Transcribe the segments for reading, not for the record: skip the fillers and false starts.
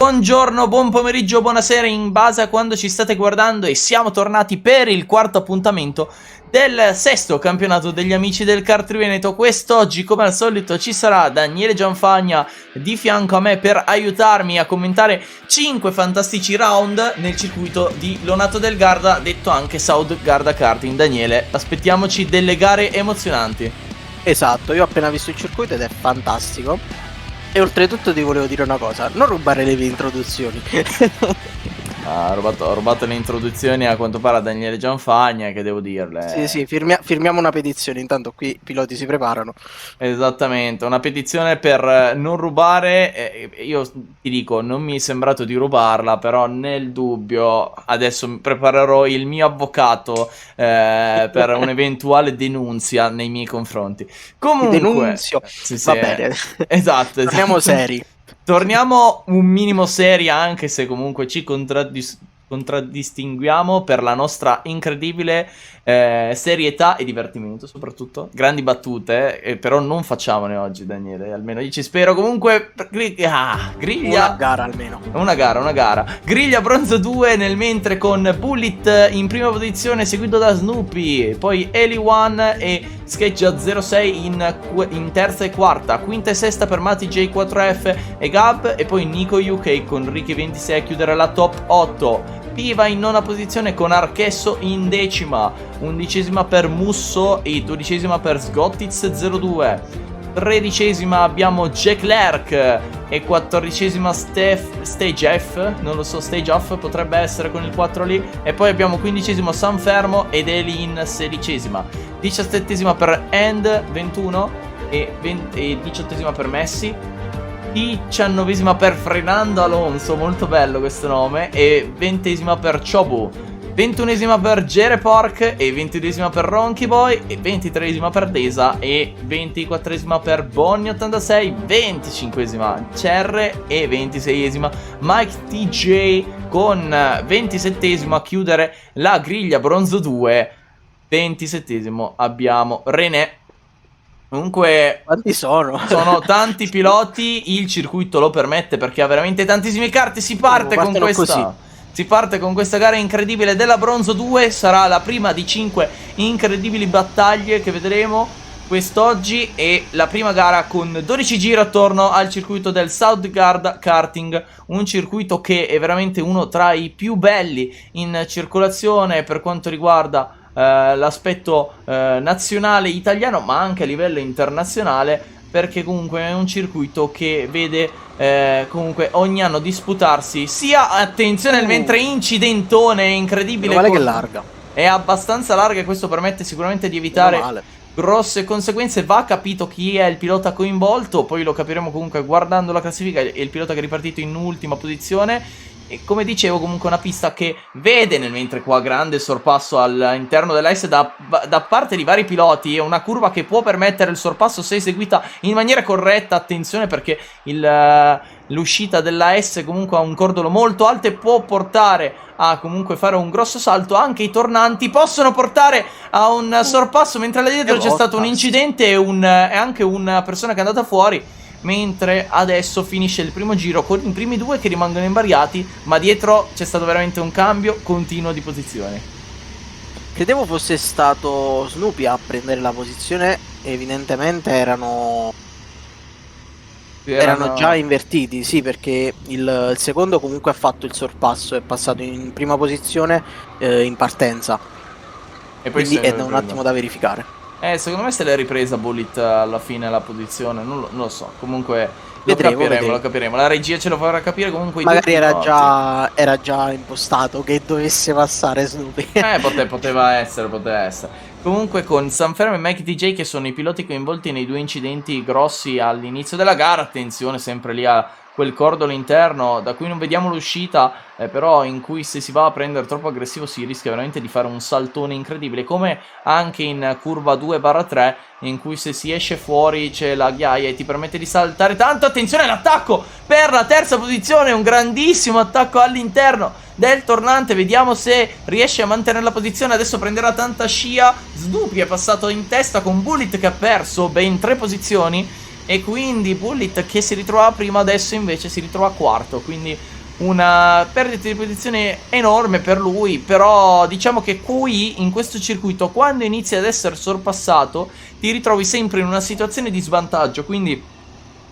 Buongiorno, buon pomeriggio, buonasera in base a quando ci state guardando e siamo tornati per il quarto appuntamento del sesto campionato degli amici del Kart Veneto. Quest'oggi come al solito ci sarà Daniele Gianfagna di fianco a me per aiutarmi a commentare 5 fantastici round nel circuito di Lonato del Garda, detto anche South Garda Karting. Daniele, aspettiamoci delle gare emozionanti. Esatto, io ho appena visto il circuito ed è fantastico. E oltretutto ti volevo dire una cosa, non rubare le mie introduzioni. Ho rubato le introduzioni a quanto pare a Daniele Gianfagna, che devo dirle. Sì, firmiamo una petizione, intanto qui i piloti si preparano. Esattamente, una petizione per non rubare. Io ti dico, non mi è sembrato di rubarla, però nel dubbio adesso preparerò il mio avvocato per un'eventuale denunzia nei miei confronti. Comunque, denunzio, sì, va bene. Esatto. Torniamo seri. Torniamo un minimo seri, anche se comunque ci contraddistinguiamo per la nostra incredibile serietà e divertimento, soprattutto. Grandi battute, però non facciamone oggi, Daniele, almeno io ci spero. Comunque, griglia. Una gara almeno. Una gara. Griglia bronzo 2 nel mentre con Bullet in prima posizione, seguito da Snoopy, poi Eli One e Sketch 06 in terza e quarta, quinta e sesta per Mati J4F e Gab, e poi Nico UK con Ricky 26 a chiudere la top 8. Piva in nona posizione con Archesso in decima, undicesima per Musso e dodicesima per Sgottiz 02. Tredicesima abbiamo Jack Lerk e quattordicesima Stage F, non lo so, Stage Off potrebbe essere con il 4 lì. E poi abbiamo quindicesimo Sanfermo ed Eli in sedicesima. Diciassettesima per End 21 e diciottesima per Messi. 19esima per Fernando Alonso, molto bello questo nome, e 20esima per Chobu, 21esima per Jerepork e 22esima per Ronky Boy e 23esima per Desa e 24esima per Bonnie86, 25esima Cerre e 26esima Mike TJ con 27esimo a chiudere la griglia bronzo 2. 27esimo abbiamo René. Comunque, quanti sono? Sono tanti piloti, il circuito lo permette perché ha veramente tantissime carte. Si parte con questa gara incredibile della bronzo 2. Sarà la prima di 5 incredibili battaglie che vedremo quest'oggi, e la prima gara con 12 giri attorno al circuito del South Garda Karting, un circuito che è veramente uno tra i più belli in circolazione per quanto riguarda l'aspetto nazionale italiano, ma anche a livello internazionale, perché comunque è un circuito che vede comunque ogni anno disputarsi sia, attenzione, mentre incidentone incredibile, guarda che è larga, è abbastanza larga, e questo permette sicuramente di evitare grosse conseguenze. Va capito chi è il pilota coinvolto, poi lo capiremo comunque guardando la classifica. È il pilota che è ripartito in ultima posizione. E come dicevo, comunque una pista che vede nel mentre qua grande sorpasso all'interno della S da parte di vari piloti. È una curva che può permettere il sorpasso se eseguita in maniera corretta. Attenzione, perché l'uscita della S comunque ha un cordolo molto alto e può portare a comunque fare un grosso salto. Anche i tornanti possono portare a un sorpasso, mentre là dietro c'è stato un incidente e anche una persona che è andata fuori. Mentre adesso finisce il primo giro con i primi due che rimangono invariati, ma dietro c'è stato veramente un cambio continuo di posizione. Credevo fosse stato Snoopy a prendere la posizione, evidentemente erano già invertiti, sì, perché il secondo comunque ha fatto il sorpasso, è passato in prima posizione in partenza, e poi è un attimo da verificare. Secondo me se l'è ripresa Bullet alla fine la posizione, non lo so. Comunque lo capiremo. La regia ce lo farà capire. Comunque magari era già impostato che dovesse passare Snoopy. Poteva essere. Comunque con Sanfermo e Mike DJ, che sono i piloti coinvolti nei due incidenti grossi all'inizio della gara. Attenzione sempre lì a quel cordolo interno da cui non vediamo l'uscita, però in cui se si va a prendere troppo aggressivo si rischia veramente di fare un saltone incredibile, come anche in curva 2/3, in cui se si esce fuori c'è la ghiaia e ti permette di saltare tanto. Attenzione all'attacco per la terza posizione, un grandissimo attacco all'interno del tornante. Vediamo se riesce a mantenere la posizione. Adesso prenderà tanta scia. Snoopy è passato in testa con Bullet, che ha perso ben 3 posizioni, e quindi Bullet, che si ritrova prima, adesso invece si ritrova quarto. Quindi una perdita di posizione enorme per lui, però diciamo che qui in questo circuito, quando inizi ad essere sorpassato, ti ritrovi sempre in una situazione di svantaggio, quindi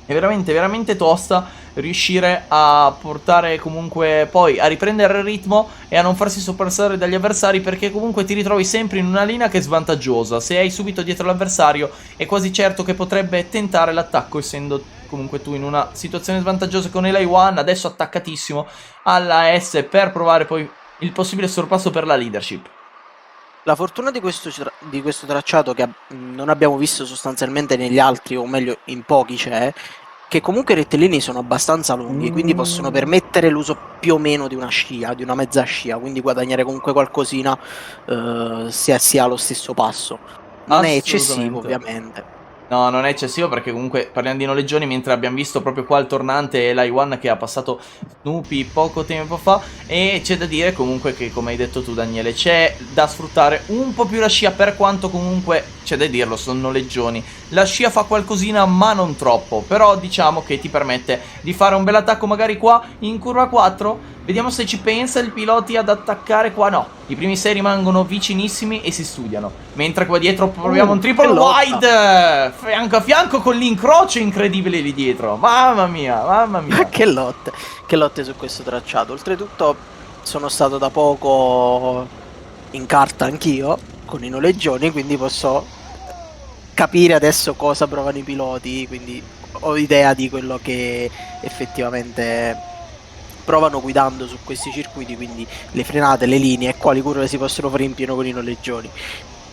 è veramente veramente tosta riuscire a portare comunque poi a riprendere il ritmo e a non farsi sorpassare dagli avversari, perché comunque ti ritrovi sempre in una linea che è svantaggiosa. Se hai subito dietro l'avversario è quasi certo che potrebbe tentare l'attacco, essendo comunque tu in una situazione svantaggiosa con Eli One, adesso attaccatissimo alla S per provare poi il possibile sorpasso per la leadership. La fortuna di questo tracciato, che non abbiamo visto sostanzialmente negli altri, o meglio in pochi c'è, che comunque i rettilieni sono abbastanza lunghi, quindi possono permettere l'uso più o meno di una scia, di una mezza scia, quindi guadagnare comunque qualcosina se si ha lo stesso passo. Non è eccessivo, ovviamente. No, non è eccessivo, perché comunque parliamo di noleggioni, mentre abbiamo visto proprio qua il tornante Eli One che ha passato Snoopy poco tempo fa. E c'è da dire comunque che, come hai detto tu Daniele, c'è da sfruttare un po' più la scia, per quanto comunque, c'è da dirlo, sono noleggioni. La scia fa qualcosina ma non troppo, però diciamo che ti permette di fare un bel attacco magari qua in curva 4. Vediamo se ci pensa il piloti ad attaccare qua. No, i primi 6 rimangono vicinissimi e si studiano, mentre qua dietro proviamo un triple wide fianco a fianco con l'incrocio incredibile lì dietro. Mamma mia, mamma mia. Che lotte su questo tracciato. Oltretutto sono stato da poco in carta anch'io con i noleggioni, quindi posso capire adesso cosa provano i piloti, quindi ho idea di quello che effettivamente provano guidando su questi circuiti, quindi le frenate, le linee e quali curve si possono fare in pieno con i noleggioni.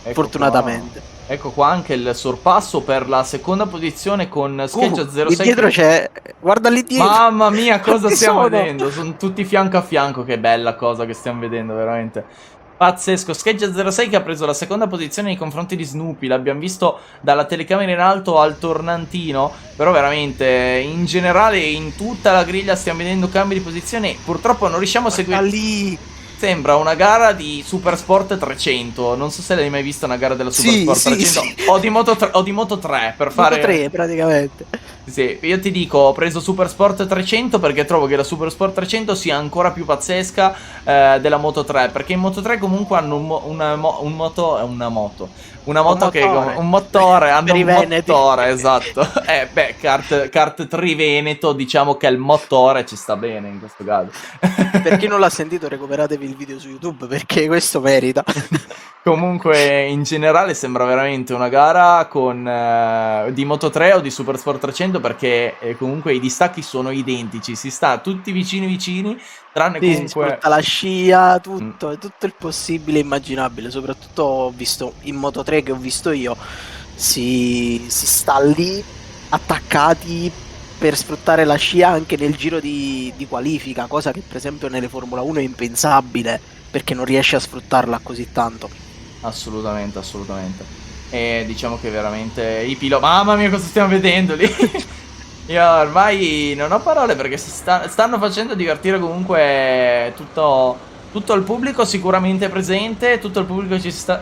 Ecco, fortunatamente qua. Ecco qua anche il sorpasso per la seconda posizione con Sketch 06. Lì dietro c'è, guarda lì dietro. Mamma mia, cosa stiamo vedendo? Sono tutti fianco a fianco. Che bella cosa che stiamo vedendo, veramente pazzesco. Sketch 06 che ha preso la seconda posizione nei confronti di Snoopy. L'abbiamo visto dalla telecamera in alto al tornantino, però veramente in generale in tutta la griglia stiamo vedendo cambi di posizione. Purtroppo non riusciamo a seguire. Lì sembra una gara di Super Sport 300. Non so se l'hai mai vista una gara della Super Sport 300. Sì. O di Moto 3 per fare Moto 3 praticamente. Sì, io ti dico, ho preso Super Sport 300 perché trovo che la Super Sport 300 sia ancora più pazzesca della Moto 3, perché in Moto 3 comunque hanno un motore, hanno un motore, esatto. Beh, kart Triveneto, diciamo che il motore ci sta bene in questo caso. Per chi non l'ha sentito, recuperatevi il video su YouTube, perché questo merita. Comunque in generale sembra veramente una gara di Moto 3 o di Super Sport 300, perché comunque i distacchi sono identici, si sta tutti vicini, tranne comunque... Si sfrutta la scia, tutto il possibile e immaginabile. Soprattutto ho visto in Moto 3, che ho visto io, si sta lì attaccati per sfruttare la scia anche nel giro di qualifica, cosa che per esempio nelle Formula 1 è impensabile, perché non riesce a sfruttarla così tanto. Assolutamente. E diciamo che veramente i piloti... Mamma mia, cosa stiamo vedendo lì? Io ormai non ho parole, perché stanno facendo divertire comunque tutto il pubblico sicuramente presente, tutto il pubblico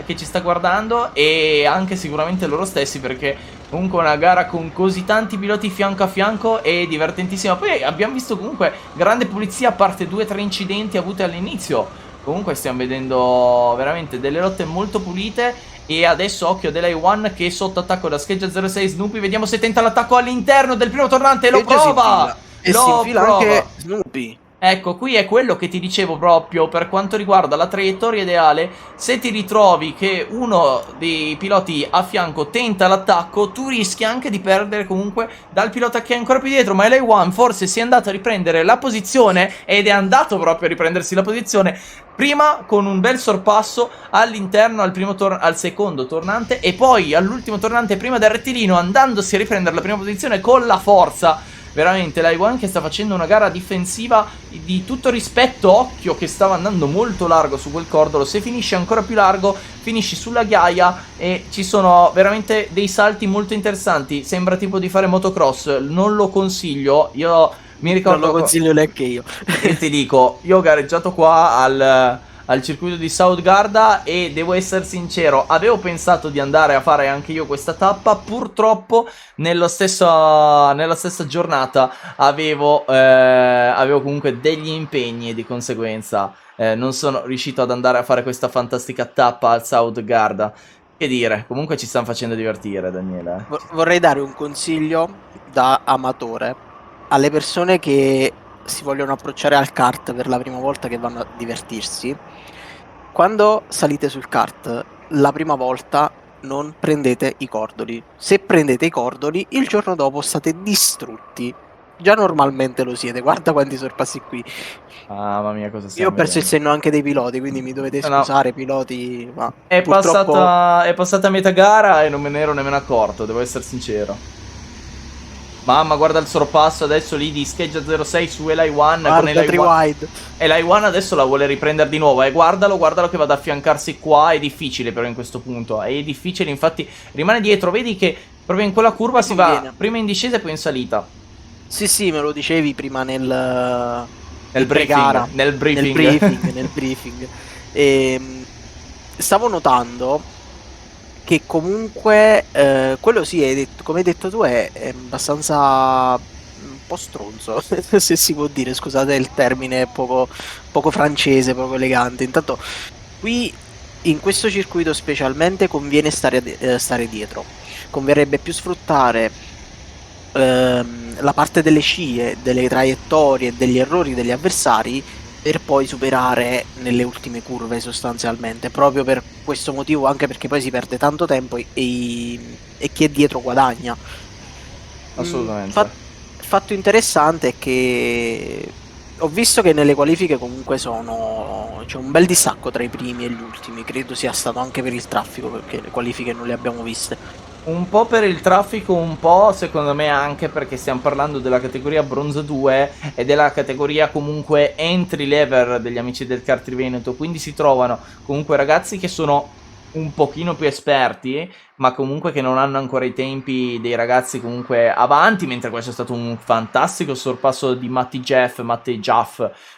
che ci sta guardando, e anche sicuramente loro stessi, perché comunque una gara con così tanti piloti fianco a fianco è divertentissima. Poi abbiamo visto comunque grande pulizia, a parte 2 o 3 incidenti avuti all'inizio. Comunque stiamo vedendo veramente delle lotte molto pulite. E adesso occhio ad Eli One che è sotto attacco da Sketch 06. Snoopy, vediamo se tenta l'attacco all'interno del primo tornante. Lo prova! E si infila anche Snoopy. Ecco, qui è quello che ti dicevo proprio per quanto riguarda la traiettoria ideale. Se ti ritrovi che uno dei piloti a fianco tenta l'attacco, tu rischi anche di perdere comunque dal pilota che è ancora più dietro. Ma LA1 forse si è andato a riprendere la posizione, ed è andato proprio a riprendersi la posizione, prima con un bel sorpasso all'interno al secondo tornante, e poi all'ultimo tornante prima del rettilineo, andandosi a riprendere la prima posizione con la forza. Veramente LA1 che sta facendo una gara difensiva di tutto rispetto. Occhio che stava andando molto largo su quel cordolo. Se finisce ancora più largo, finisci sulla ghiaia, e ci sono veramente dei salti molto interessanti. Sembra tipo di fare motocross. Non lo consiglio. Io mi ricordo... Non lo consiglio neanche io. E ti dico, io ho gareggiato qua al circuito di South Garda e devo essere sincero, avevo pensato di andare a fare anche io questa tappa, purtroppo nella stessa giornata avevo comunque degli impegni e di conseguenza non sono riuscito ad andare a fare questa fantastica tappa al South Garda. Che dire, comunque ci stanno facendo divertire, Daniele. Vorrei dare un consiglio da amatore alle persone che si vogliono approcciare al kart per la prima volta, che vanno a divertirsi. Quando salite sul kart la prima volta non prendete i cordoli. Se prendete i cordoli, il giorno dopo state distrutti. Già normalmente lo siete, guarda quanti sorpassi qui. Mamma mia, cosa Io stiamo ho perso il vedendo. senno anche dei piloti, quindi mi dovete No. scusare, piloti, ma È purtroppo passata metà gara e non me ne ero nemmeno accorto, devo essere sincero. Mamma, guarda il sorpasso adesso lì di Scheggia 06 su Eli One. Con guarda Eli Three One. Wide. Eli One adesso la vuole riprendere di nuovo. E guardalo che va ad affiancarsi qua. È difficile però in questo punto. È difficile, infatti rimane dietro. Vedi che proprio in quella curva si va Conviene. prima in discesa e poi in salita. Sì, me lo dicevi prima nel Nel pre-gara. briefing. Nel briefing. Nel briefing. Stavo notando che comunque quello sì, come hai detto tu, è abbastanza un po' stronzo, se si può dire, scusate il termine poco francese, poco elegante. Intanto qui in questo circuito specialmente conviene stare dietro, converrebbe più sfruttare la parte delle scie, delle traiettorie, degli errori degli avversari per poi superare nelle ultime curve sostanzialmente, proprio per questo motivo, anche perché poi si perde tanto tempo e chi è dietro guadagna. Assolutamente. Fatto interessante è che ho visto che nelle qualifiche comunque c'è un bel distacco tra i primi e gli ultimi, credo sia stato anche per il traffico, perché le qualifiche non le abbiamo viste. Un po' per il traffico, un po' secondo me anche perché stiamo parlando della categoria Bronze 2 e della categoria comunque entry level degli amici del kart Veneto, quindi si trovano comunque ragazzi che sono un pochino più esperti, ma comunque che non hanno ancora i tempi dei ragazzi comunque avanti, mentre questo è stato un fantastico sorpasso di Matty Jeff,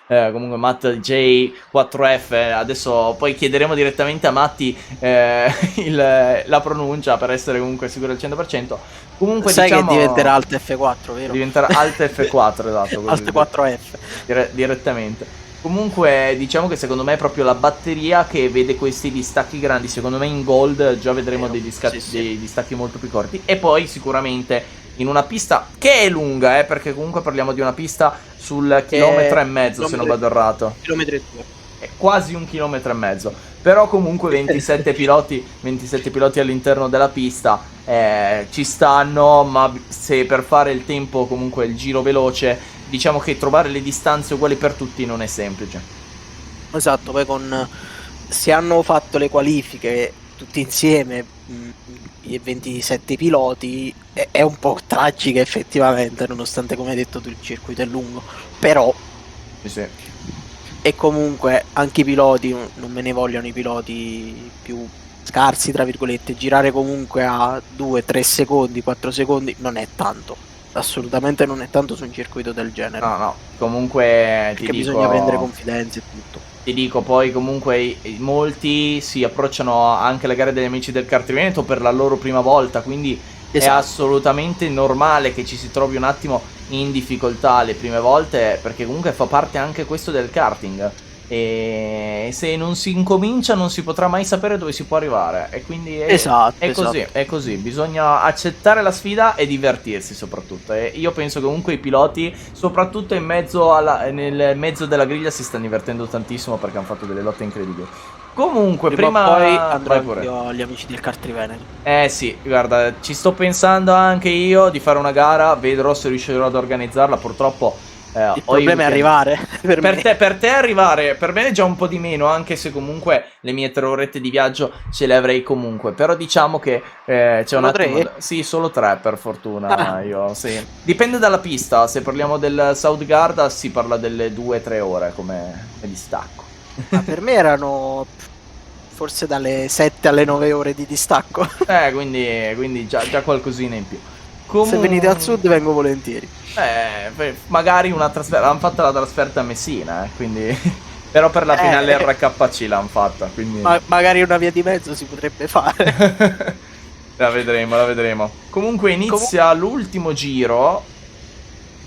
comunque Matt J4F. Adesso poi chiederemo direttamente a Matti la pronuncia per essere comunque sicuro al 100%. Comunque sai diciamo che diventerà Alt F4, vero? Diventerà Alt F4, esatto. Alt 4F. Direttamente. Comunque diciamo che secondo me è proprio la batteria che vede questi distacchi grandi. Secondo me in Gold già vedremo dei distacchi molto più corti. E poi sicuramente in una pista che è lunga, perché comunque parliamo di una pista sul chilometro e mezzo, se non vado errato. Chilometro e due. È quasi 1,5 chilometri. Però comunque 27 piloti all'interno della pista ci stanno, ma se per fare il tempo, comunque il giro veloce, diciamo che trovare le distanze uguali per tutti non è semplice. Esatto, poi se hanno fatto le qualifiche tutti insieme, i 27 piloti, è un po' tragica effettivamente, nonostante, come hai detto tu, il circuito è lungo, però Sì. e comunque anche i piloti, non me ne vogliono i piloti più scarsi tra virgolette, girare comunque a 2-3 secondi, 4 secondi non è tanto, assolutamente non è tanto su un circuito del genere. No, comunque perché bisogna prendere confidenza e tutto. Ti dico, poi comunque molti si approcciano anche alle gare degli amici del kart Veneto per la loro prima volta, quindi è assolutamente normale che ci si trovi un attimo in difficoltà le prime volte, perché comunque fa parte anche questo del karting. E se non si incomincia non si potrà mai sapere dove si può arrivare. E quindi è così. Bisogna accettare la sfida e divertirsi soprattutto. E io penso che comunque i piloti, soprattutto nel mezzo della griglia, si stanno divertendo tantissimo perché hanno fatto delle lotte incredibili. Comunque, prima poi andrò agli amici del kart Veneto. Sì, guarda, ci sto pensando anche io di fare una gara. Vedrò se riuscirò ad organizzarla. Purtroppo il problema è arrivare. Per te arrivare, per me è già un po' di meno, anche se comunque le mie 3 orette di viaggio ce le avrei comunque. Però diciamo che c'è un attimo. 3? Sì, solo 3 per fortuna. Sì. Dipende dalla pista. Se parliamo del South Garda si parla delle 2-3 ore come distacco. Ma per me erano forse dalle 7 alle 9 ore di distacco. Quindi già qualcosina in più. Se venite al sud vengo volentieri. Magari una trasferta. Hanno fatto la trasferta a Messina, quindi Però per la finale RKC l'hanno fatta, quindi... magari una via di mezzo si potrebbe fare. La vedremo, la vedremo. Comunque inizia l'ultimo giro.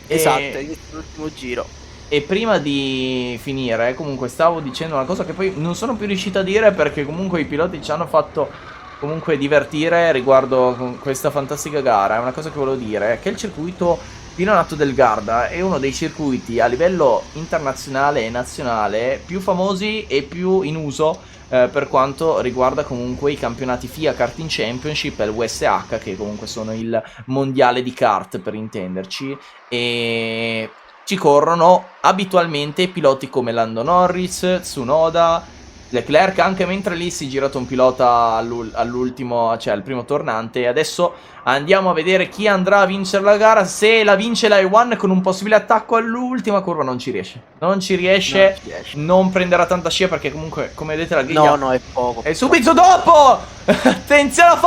Esatto, inizia l'ultimo giro. E prima di finire, comunque stavo dicendo una cosa che poi non sono più riuscito a dire, perché comunque i piloti ci hanno fatto comunque divertire riguardo questa fantastica gara. È una cosa che volevo dire, che il circuito Pinonato del Garda è uno dei circuiti a livello internazionale e nazionale più famosi e più in uso per quanto riguarda comunque i campionati FIA Karting Championship e il WSH, che comunque sono il mondiale di kart, per intenderci. E ci corrono abitualmente piloti come Lando Norris, Tsunoda, Leclerc, anche mentre lì si è girato un pilota all'ultimo, cioè al primo tornante. E adesso andiamo a vedere chi andrà a vincere la gara. Se la vince la E1 con un possibile attacco all'ultima curva, non ci riesce. Non ci riesce, non prenderà tanta scia, perché comunque, come vedete, la griglia... No, è poco. E subito dopo! Attenzione, l'ha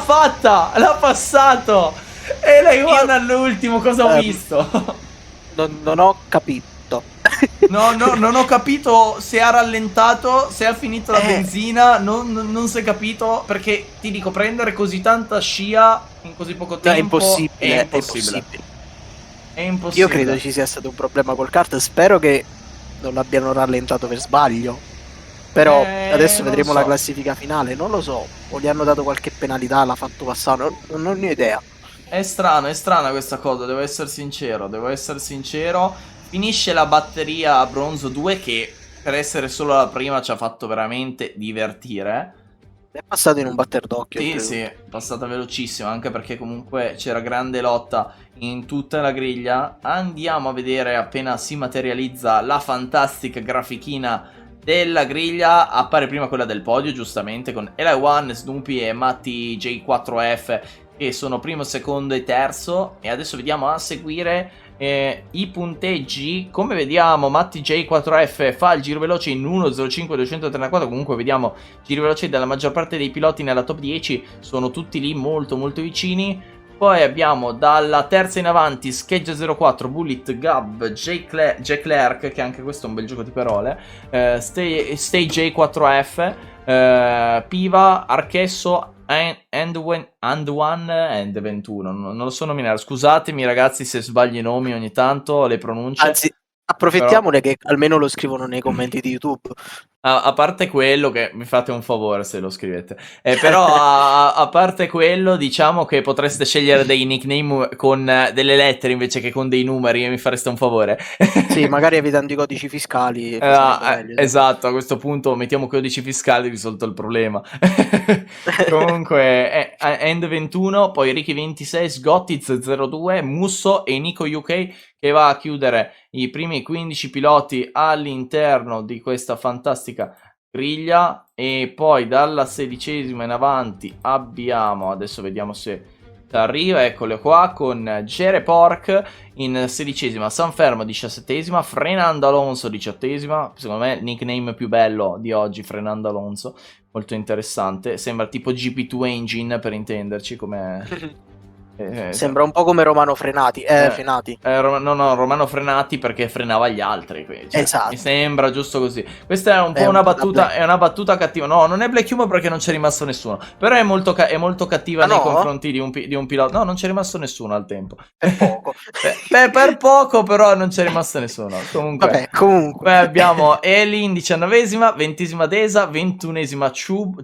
fatta! L'ha passato! E la E1 all'ultimo, cosa ho visto? Non ho capito. No, non ho capito se ha rallentato, se ha finito la benzina, non si è capito, perché ti dico, prendere così tanta scia in così poco tempo è impossibile. È impossibile. Io credo ci sia stato un problema col kart, spero che non l'abbiano rallentato per sbaglio. Però adesso vedremo la classifica finale, non lo so, o gli hanno dato qualche penalità, l'ha fatto passare, non ho idea. È strana questa cosa, devo essere sincero. Finisce la batteria a bronzo 2, che per essere solo la prima ci ha fatto veramente divertire. È passato in un batter d'occhio. Sì, è passata velocissimo, anche perché comunque c'era grande lotta in tutta la griglia. Andiamo a vedere, appena si materializza la fantastica grafichina della griglia. Appare prima quella del podio, giustamente, con Eli One, Snoopy e Matti J4F, che sono primo, secondo e terzo. E adesso vediamo a seguire i punteggi. Come vediamo, Matti J4F fa il giro veloce in 1.05.234. Comunque vediamo giri veloci della maggior parte dei piloti nella top 10, sono tutti lì molto vicini. Poi abbiamo dalla terza in avanti Scheggia 04, Bullet, Gab, Jack Clerk, che anche questo è un bel gioco di parole, Stay J4F, Piva, Archesso, and 21, non lo so nominare. Scusatemi ragazzi se sbaglio i nomi ogni tanto, le pronunce. Anzi, approfittiamone che almeno lo scrivono nei commenti di YouTube. A parte quello, che mi fate un favore se lo scrivete, però a parte quello, diciamo che potreste scegliere dei nickname con delle lettere invece che con dei numeri, e mi fareste un favore. Sì, magari evitando i codici fiscali. Esatto, a questo punto mettiamo codici fiscali, risolto il problema. Comunque End 21, poi Ricky 26, Sgottiz 02, Musso e Nico UK, che va a chiudere i primi 15 piloti all'interno di questa fantastica griglia. E poi dalla 16ª in avanti abbiamo, adesso vediamo se arriva, eccole qua, con Jere Pork in 16ª, Sanfermo 17ª, Fernando Alonso 18ª, secondo me il nickname più bello di oggi, Fernando Alonso, molto interessante, sembra tipo GP2 Engine, per intenderci, come... Sembra un po' come Romano Frenati. Frenati. No, Romano Frenati, perché frenava gli altri. Cioè, esatto. Mi sembra giusto così. Questa è un po' una battuta. È una battuta cattiva. No, non è Black Humor perché non c'è rimasto nessuno. Però è molto cattiva nei confronti di un pilota. No, non c'è rimasto nessuno al tempo. Per poco. Per poco, però non c'è rimasto nessuno. Comunque. Poi abbiamo Eli in 19ª, 20ª Desa, 21ª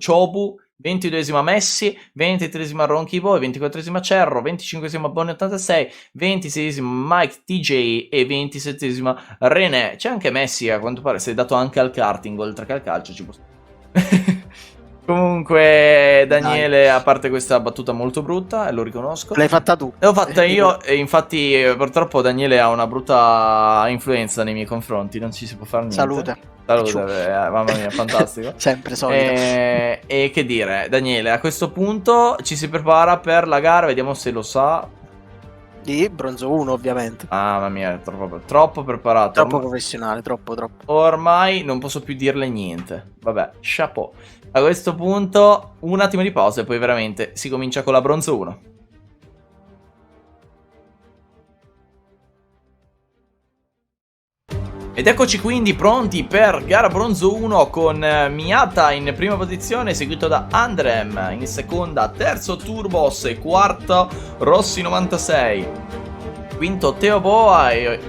Chobu, 22ª Messi, 23ª Ronchibo, 24ª Cerro, 25ª Boni 86, 26ª Mike TJ e 27ª René. C'è anche Messi, a quanto pare si è dato anche al karting oltre che al calcio, ci può... Comunque Daniele, a parte questa battuta molto brutta, e lo riconosco, l'hai fatta tu. L'ho fatta io, e infatti purtroppo Daniele ha una brutta influenza nei miei confronti, non ci si può fare niente. Salute, mamma mia, fantastico. Sempre solito. E che dire, Daniele, a questo punto ci si prepara per la gara, vediamo se lo sa. Di bronzo 1, ovviamente. Mamma mia, è troppo preparato. Troppo professionale, troppo. Ormai non posso più dirle niente. Vabbè, chapeau. A questo punto un attimo di pausa e poi veramente si comincia con la bronzo 1. Ed eccoci quindi pronti per gara bronzo 1 con Miata in prima posizione, seguito da Andrem in seconda, terzo Turbos e quarto Rossi 96, quinto Teo Boa e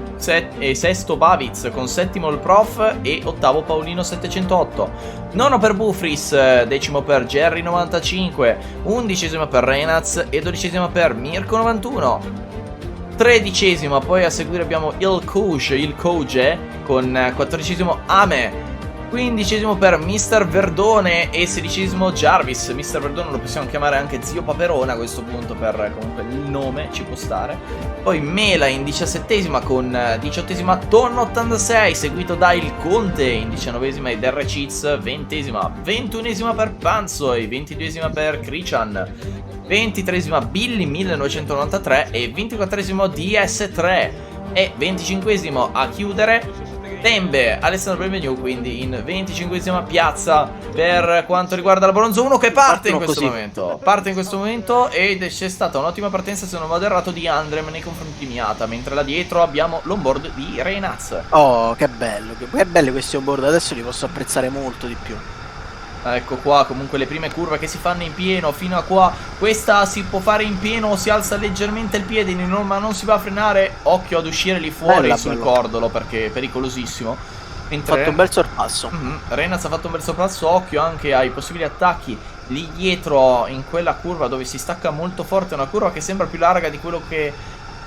sesto Baviz con settimo il Prof e ottavo Paolino 708, nono per Bufris, decimo per Jerry 95, undicesimo per Renaz e dodicesimo per Mirko 91. Tredicesimo, poi a seguire abbiamo il Kouge con quattordicesimo Ame, quindicesimo per Mr. Verdone e sedicesimo Jarvis. Mr. Verdone lo possiamo chiamare anche Zio Paperone a questo punto, per comunque il nome ci può stare. Poi Mela in diciassettesima con diciottesima Tonno 86, seguito da Il Conte in diciannovesima ed R Cheats ventesima, ventunesima per Panzo e ventiduesima per Krichan, 23esima Billy 1993 e 24esimo DS3 e 25esimo a chiudere Tembe Alessandro Benvenu, quindi in 25esima piazza per quanto riguarda la bronzo 1 che parte in questo momento. Parte in questo momento ed c'è stata un'ottima partenza, se non vado errato, di Andrem nei confronti di Miata, mentre là dietro abbiamo l'onboard di Reynaz. Oh, che belli questi onboard, adesso li posso apprezzare molto di più. Ecco qua comunque le prime curve che si fanno in pieno fino a qua. Questa si può fare in pieno, si alza leggermente il piede ma non si va a frenare. Occhio ad uscire lì fuori sul cordolo perché è pericolosissimo. Mentre ha fatto un bel sorpasso. Renaz ha fatto un bel sorpasso. Occhio anche ai possibili attacchi lì dietro in quella curva dove si stacca molto forte. Una curva che sembra più larga di quello che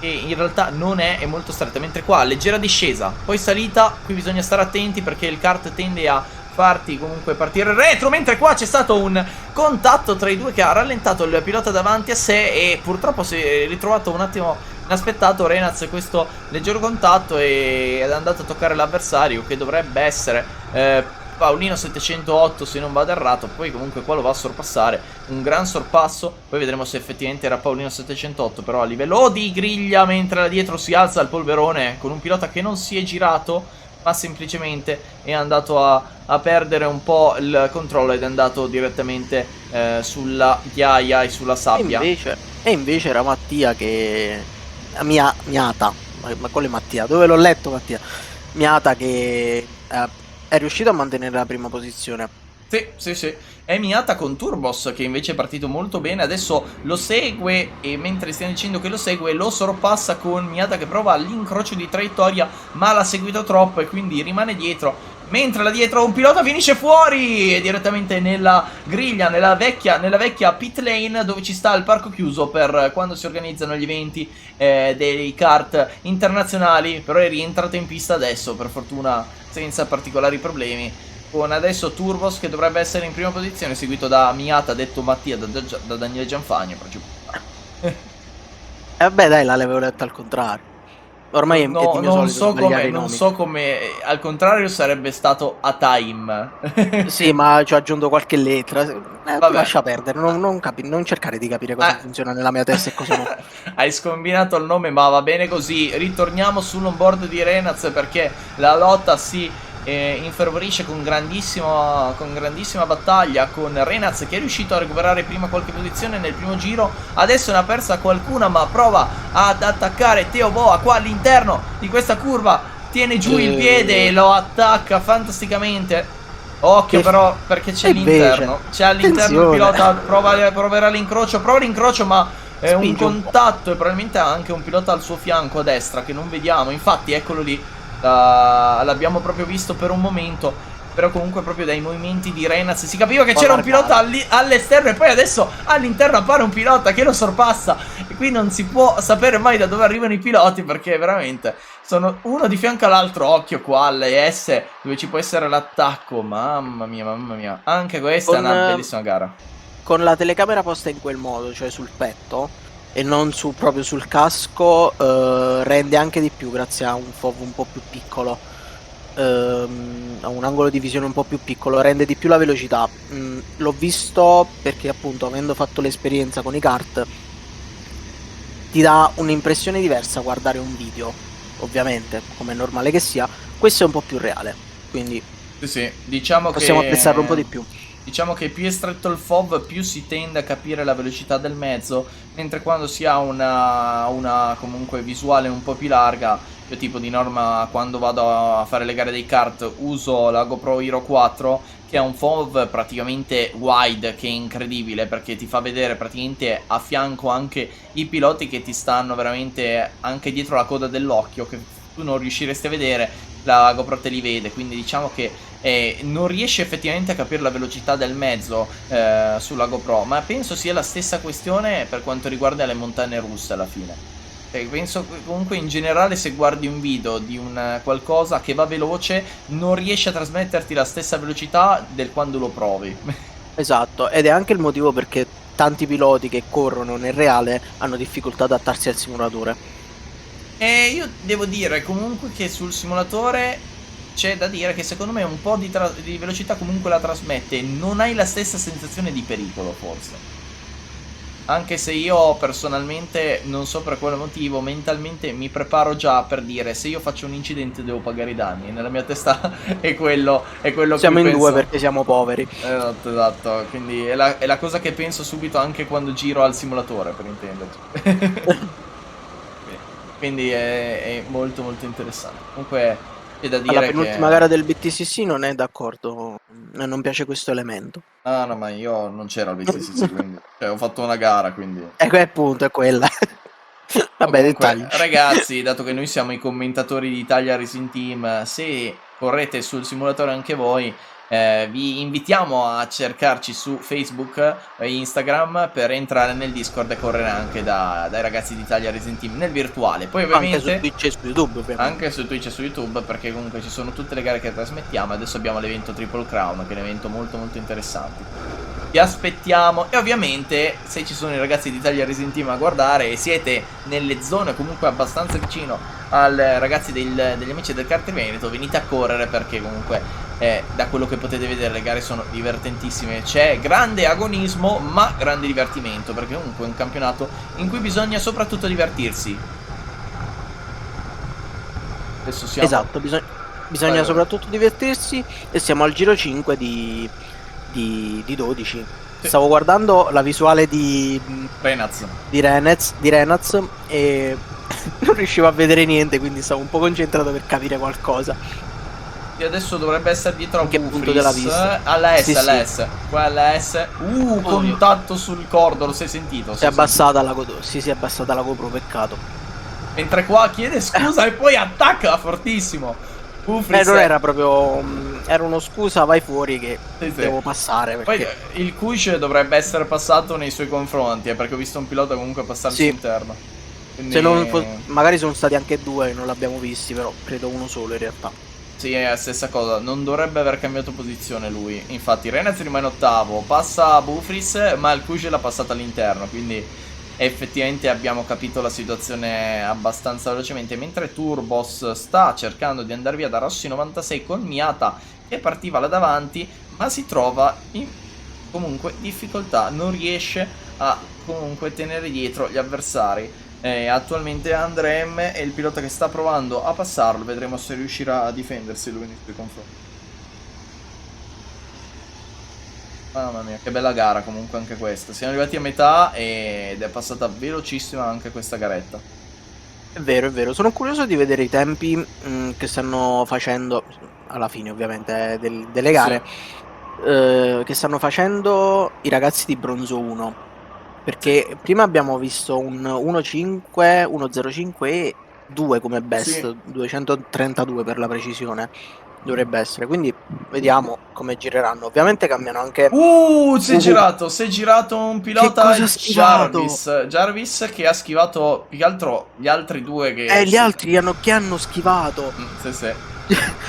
in realtà non è molto stretta. Mentre qua leggera discesa, poi salita. Qui bisogna stare attenti perché il kart tende a farti comunque partire retro, mentre qua c'è stato un contatto tra i due che ha rallentato il pilota davanti a sé e purtroppo si è ritrovato un attimo inaspettato Renaz questo leggero contatto ed è andato a toccare l'avversario, che dovrebbe essere Paolino 708 se non vado errato. Poi comunque qua lo va a sorpassare, un gran sorpasso, poi vedremo se effettivamente era Paolino 708, però a livello di griglia, mentre là dietro si alza il polverone con un pilota che non si è girato ma semplicemente è andato a perdere un po' il controllo ed è andato direttamente sulla ghiaia e sulla sabbia. E invece era Mattia che... Miata, ma quale Mattia? Dove l'ho letto Mattia? Miata che è riuscito a mantenere la prima posizione. Sì. È Miata con Turbos che invece è partito molto bene. Adesso lo segue e mentre stiamo dicendo che lo segue lo sorpassa con Miata che prova l'incrocio di traiettoria ma l'ha seguito troppo e quindi rimane dietro. Mentre là dietro un pilota finisce fuori e direttamente nella griglia, nella vecchia pit lane dove ci sta il parco chiuso per quando si organizzano gli eventi dei kart internazionali. Però è rientrato in pista adesso, per fortuna senza particolari problemi, con adesso Turbos che dovrebbe essere in prima posizione, seguito da Miata, detto Mattia, da Daniele Gianfagni. Beh dai, l'avevo letta al contrario. Ormai no, è non so come al contrario sarebbe stato a time. Sì, ma ci ho aggiunto qualche lettera. Lascia perdere, non cercare di capire cosa funziona nella mia testa e cosa no. Hai scombinato il nome, ma va bene così. Ritorniamo sull'onboard di Renaz perché la lotta si infervorisce con grandissima battaglia, con Renaz che è riuscito a recuperare prima qualche posizione nel primo giro. Adesso ne ha persa qualcuna ma prova ad attaccare Teo Boa qua all'interno di questa curva, tiene giù il piede e lo attacca fantasticamente. Occhio però perché c'è all'interno il pilota, proverà l'incrocio ma è un contatto e probabilmente ha anche un pilota al suo fianco a destra che non vediamo. Infatti eccolo lì, l'abbiamo proprio visto per un momento, però comunque proprio dai movimenti di Renaz si capiva che c'era un pilota all'esterno e poi adesso all'interno appare un pilota che lo sorpassa e qui non si può sapere mai da dove arrivano i piloti perché veramente sono uno di fianco all'altro. Occhio qua alle S dove ci può essere l'attacco, mamma mia, anche questa è una bellissima gara. Con la telecamera posta in quel modo, cioè sul petto e non proprio sul casco, rende anche di più grazie a un FOV un po' più piccolo, a un angolo di visione un po' più piccolo, rende di più la velocità. L'ho visto perché appunto avendo fatto l'esperienza con i kart ti dà un'impressione diversa guardare un video, ovviamente come è normale che sia. Questo è un po' più reale, quindi sì, diciamo possiamo apprezzarlo un po' di più. Diciamo che più è stretto il FOV più si tende a capire la velocità del mezzo, mentre quando si ha una comunque visuale un po' più larga Io tipo di norma quando vado a fare le gare dei kart uso la GoPro Hero 4, che ha un FOV praticamente wide, che è incredibile perché ti fa vedere praticamente a fianco anche i piloti che ti stanno veramente anche dietro la coda dell'occhio, che tu non riusciresti a vedere, la GoPro te li vede, quindi diciamo che non riesci effettivamente a capire la velocità del mezzo sulla GoPro, ma penso sia la stessa questione per quanto riguarda le montagne russe alla fine. Penso che comunque in generale se guardi un video di un qualcosa che va veloce non riesce a trasmetterti la stessa velocità del quando lo provi. Esatto, ed è anche il motivo perché tanti piloti che corrono nel reale hanno difficoltà ad adattarsi al simulatore. E io devo dire comunque che sul simulatore c'è da dire che secondo me un po' di velocità comunque la trasmette, non hai la stessa sensazione di pericolo forse. Anche se io personalmente, non so per quale motivo, mentalmente mi preparo già per dire se io faccio un incidente devo pagare i danni. Nella mia testa è quello Siamo che in penso. due perché siamo poveri. Esatto. Quindi è la cosa che penso subito anche quando giro al simulatore, per intenderci. Quindi è molto molto interessante. Comunque c'è da dire Alla penultima gara del BTCC non è d'accordo, non piace questo elemento. Ah no, ma io non c'ero al BTCC, quindi ho fatto una gara, quindi. Ecco, appunto, è quella. Vabbè, Comunque, dettagli. ragazzi, dato che noi siamo i commentatori di Italia Racing Team, se correte sul simulatore anche voi, vi invitiamo a cercarci su Facebook e Instagram per entrare nel Discord e correre anche dai ragazzi di Italia Racing Team nel virtuale. Poi ovviamente Anche su Twitch e su YouTube, ovviamente. anche su Twitch e su YouTube, perché comunque ci sono tutte le gare che trasmettiamo. Adesso abbiamo l'evento Triple Crown, che è un evento molto molto interessante. Vi aspettiamo. E ovviamente se ci sono i ragazzi di Italia Racing Team a guardare e siete nelle zone comunque abbastanza vicino ai ragazzi degli amici del Kart Veneto, venite a correre, perché comunque da quello che potete vedere le gare sono divertentissime. C'è grande agonismo ma grande divertimento, perché comunque è un campionato in cui bisogna soprattutto divertirsi. Adesso siamo... Esatto, bisogna soprattutto divertirsi, e siamo al giro 5 di 12. Sì. Stavo guardando la visuale di Renaz e non riuscivo a vedere niente, quindi stavo un po' concentrato per capire qualcosa. E adesso dovrebbe essere dietro a che punto della vista? alla S, Sì, alla sì. S. Qua alla S. Contatto sul cordo, lo sei sentito? Si è abbassata la GoPro, sì, si è abbassata la GoPro, peccato. Mentre qua chiede scusa e poi attacca fortissimo. Non era proprio, era uno scusa, vai fuori che Sì. devo passare. Perché... Poi il Kush dovrebbe essere passato nei suoi confronti, perché ho visto un pilota comunque passarsi interno. Quindi... Se non magari sono stati anche due, non l'abbiamo visti, però credo uno solo in realtà. Sì, è la stessa cosa, non dovrebbe aver cambiato posizione lui. Infatti Renaz rimane ottavo, passa Bufris, ma il Kush l'ha passata all'interno, quindi effettivamente abbiamo capito la situazione abbastanza velocemente. Mentre Turbos sta cercando di andare via da Rossi 96 con Miata che partiva là davanti, ma si trova in comunque difficoltà, non riesce a comunque tenere dietro gli avversari. Attualmente Andrem è il pilota che sta provando a passarlo, vedremo se riuscirà a difendersi lui nei suoi confronti. Mamma mia, che bella gara comunque anche questa. Siamo arrivati a metà ed è passata velocissima anche questa garetta. È vero, sono curioso di vedere i tempi che stanno facendo, alla fine ovviamente delle gare, sì. Che stanno facendo i ragazzi di Bronzo 1. Perché prima abbiamo visto un 1.5, 1.05 e 2 come best, sì. 232 per la precisione dovrebbe essere, quindi vediamo come gireranno. Ovviamente cambiano anche... si è girato un pilota, Jarvis che ha schivato più che altro gli altri due che... gli altri che hanno schivato. Sì.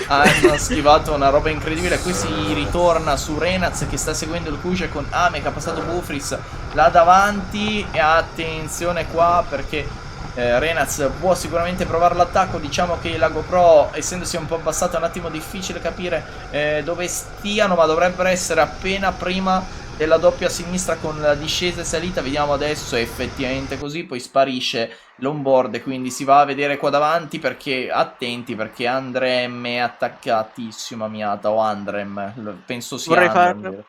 Hanno schivato una roba incredibile. Qui si ritorna su Renaz che sta seguendo il Kush con Ame che ha passato Bufris là davanti. E attenzione qua perché Renaz può sicuramente provare l'attacco. Diciamo che la GoPro, essendosi un po' abbassata, è un attimo difficile capire dove stiano, ma dovrebbero essere appena prima della doppia sinistra con la discesa e salita. Vediamo adesso, è effettivamente così. Poi sparisce l'onboard e quindi si va a vedere qua davanti, perché attenti, perché Andrem è attaccatissimo a Miata, o Andrem, penso sia Andrem.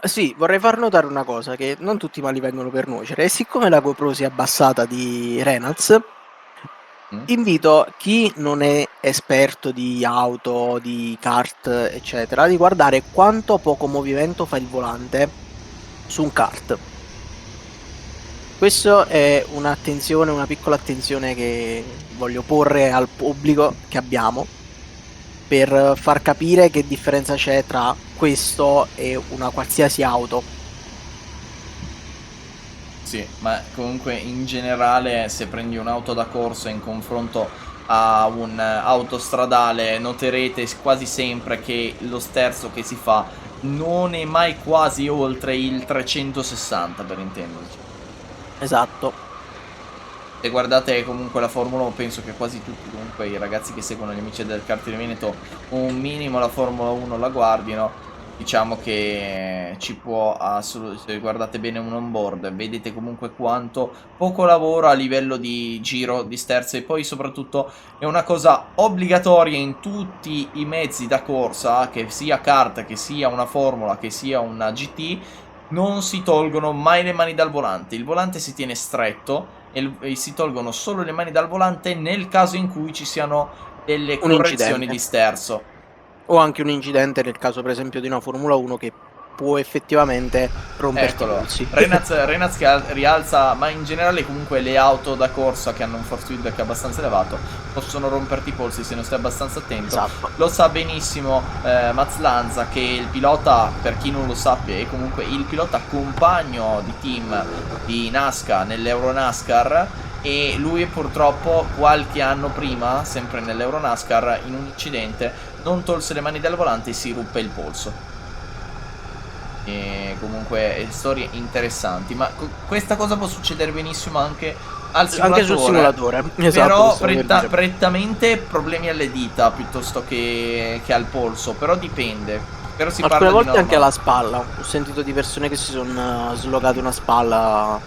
Sì, vorrei far notare una cosa, che non tutti i mali vengono per nuocere, e siccome la GoPro si è abbassata di Renaz, Invito chi non è esperto di auto, di kart, eccetera, di guardare quanto poco movimento fa il volante su un kart. Questo è un'attenzione, una piccola attenzione che voglio porre al pubblico che abbiamo per far capire che differenza c'è tra questo e una qualsiasi auto. Sì, ma comunque in generale se prendi un'auto da corsa in confronto a un autostradale noterete quasi sempre che lo sterzo che si fa non è mai quasi oltre il 360, per intenderci. Esatto. Se guardate comunque la Formula 1, penso che quasi tutti comunque i ragazzi che seguono gli amici del kart di Veneto un minimo la Formula 1 la guardino. Diciamo che ci può assolutamente, se guardate bene un onboard, vedete comunque quanto poco lavoro a livello di giro, di sterzo, e poi soprattutto è una cosa obbligatoria in tutti i mezzi da corsa, che sia kart, che sia una Formula, che sia una GT, non si tolgono mai le mani dal volante. Il volante si tiene stretto e si tolgono solo le mani dal volante nel caso in cui ci siano delle Un correzioni incidente. di sterzo. O anche un incidente nel caso per esempio di una Formula 1 che può effettivamente romperti i Eccolo, polsi. Renaz che rialza, ma in generale comunque le auto da corsa che hanno un force feedback abbastanza elevato possono romperti i polsi se non stai abbastanza attento. Esatto. Lo sa benissimo Maz Lanza, che il pilota, per chi non lo sappia, è comunque il pilota compagno di team di NASCAR nell'Euro NASCAR, e lui purtroppo qualche anno prima, sempre nell'Euro NASCAR, in un incidente non tolse le mani dal volante e si ruppe il polso. E comunque storie interessanti, ma questa cosa può succedere benissimo anche al simulatore. Anche sul simulatore, esatto. Però prettamente problemi alle dita piuttosto che al polso, però dipende. Però si Alcune parla di volte anche normale. alla spalla. Ho sentito di persone che si sono slogate una spalla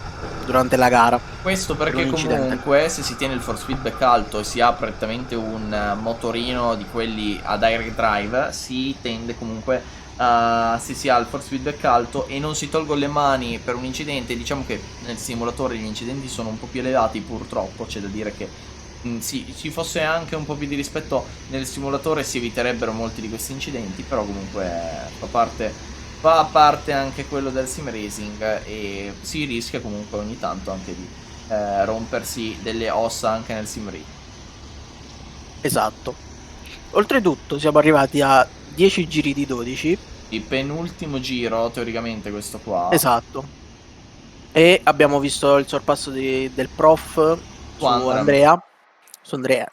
durante la gara. Questo perché un incidente. comunque se si tiene il force feedback alto e si ha prettamente un motorino di quelli a direct drive, si tende comunque se si ha il force feedback alto e non si tolgono le mani per un incidente. Diciamo che nel simulatore gli incidenti sono un po' più elevati, purtroppo c'è da dire che sì, ci fosse anche un po' più di rispetto nel simulatore si eviterebbero molti di questi incidenti, però comunque fa parte anche quello del sim racing e si rischia comunque ogni tanto anche di rompersi delle ossa anche nel sim racing. Esatto. Oltretutto siamo arrivati a 10 giri di 12. Il penultimo giro teoricamente questo qua. Esatto. E abbiamo visto il sorpasso del prof su Andrea. Su Andrea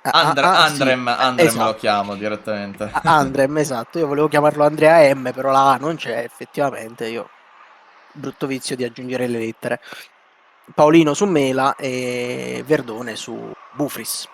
Andrem esatto. lo chiamo direttamente. Andrem, esatto. Io volevo chiamarlo Andrea M, però la A non c'è effettivamente. Io brutto vizio di aggiungere le lettere. Paolino su Mela e Verdone su Bufris.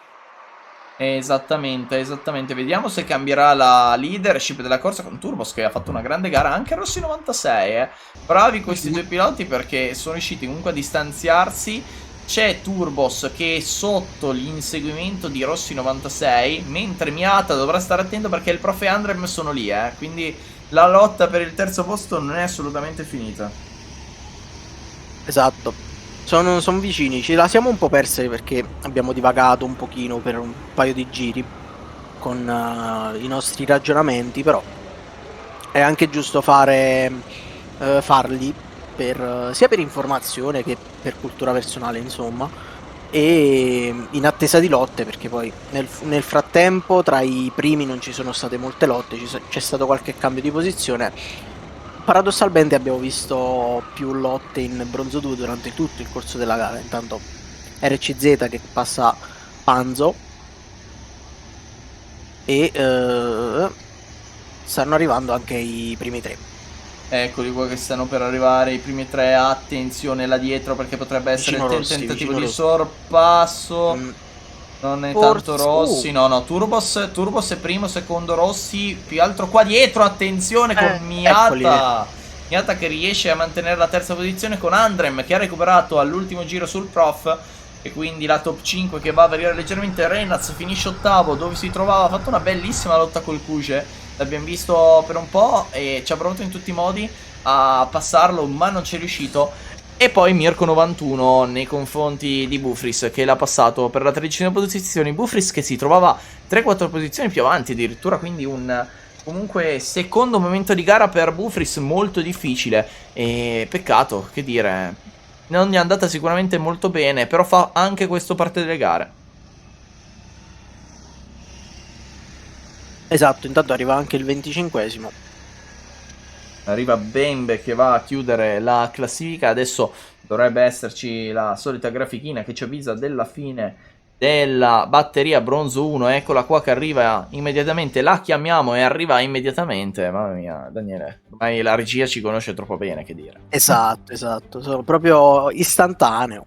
Esattamente, esattamente. Vediamo se cambierà la leadership della corsa con Turbos, che ha fatto una grande gara. Anche Rossi 96, Bravi questi due piloti perché sono riusciti comunque a distanziarsi. C'è Turbos che è sotto l'inseguimento di Rossi 96, mentre Miata dovrà stare attento perché il prof e Andrem sono lì, quindi la lotta per il terzo posto non è assolutamente finita. Esatto. Sono vicini, ce la siamo un po' perse perché abbiamo divagato un pochino per un paio di giri con i nostri ragionamenti, però è anche giusto farli sia per informazione che per cultura personale, insomma, e in attesa di lotte, perché poi nel frattempo tra i primi non ci sono state molte lotte, c'è stato qualche cambio di posizione. Paradossalmente abbiamo visto più lotte in bronzo 2 durante tutto il corso della gara. Intanto RCZ che passa Panzo e stanno arrivando anche i primi tre. Eccoli qua che stanno per arrivare i primi tre. Attenzione là dietro perché potrebbe essere il tentativo di sorpasso. Non è tanto Rossi. No, Turbos è primo, secondo Rossi. Più altro qua dietro, attenzione con Miata. Miata che riesce a mantenere la terza posizione con Andrem che ha recuperato all'ultimo giro sul prof. E quindi la top 5 che va a variare leggermente. Renaz finisce ottavo dove si trovava. Ha fatto una bellissima lotta col Kuge. L'abbiamo visto per un po' e ci ha provato in tutti i modi a passarlo, ma non ci è riuscito. E poi Mirko 91 nei confronti di Bufris, che l'ha passato per la 13ª posizione. Bufris che si trovava 3-4 posizioni più avanti addirittura, quindi un comunque secondo momento di gara per Bufris molto difficile. E peccato, che dire, non gli è andata sicuramente molto bene, però fa anche questo parte delle gare. Esatto, intanto arriva anche il 25esimo. Arriva Bembe che va a chiudere la classifica. Adesso dovrebbe esserci la solita grafichina che ci avvisa della fine della batteria bronzo 1. Eccola qua che arriva immediatamente. La chiamiamo e arriva immediatamente. Mamma mia, Daniele, ormai la regia ci conosce troppo bene, che dire. Esatto, sono proprio istantaneo.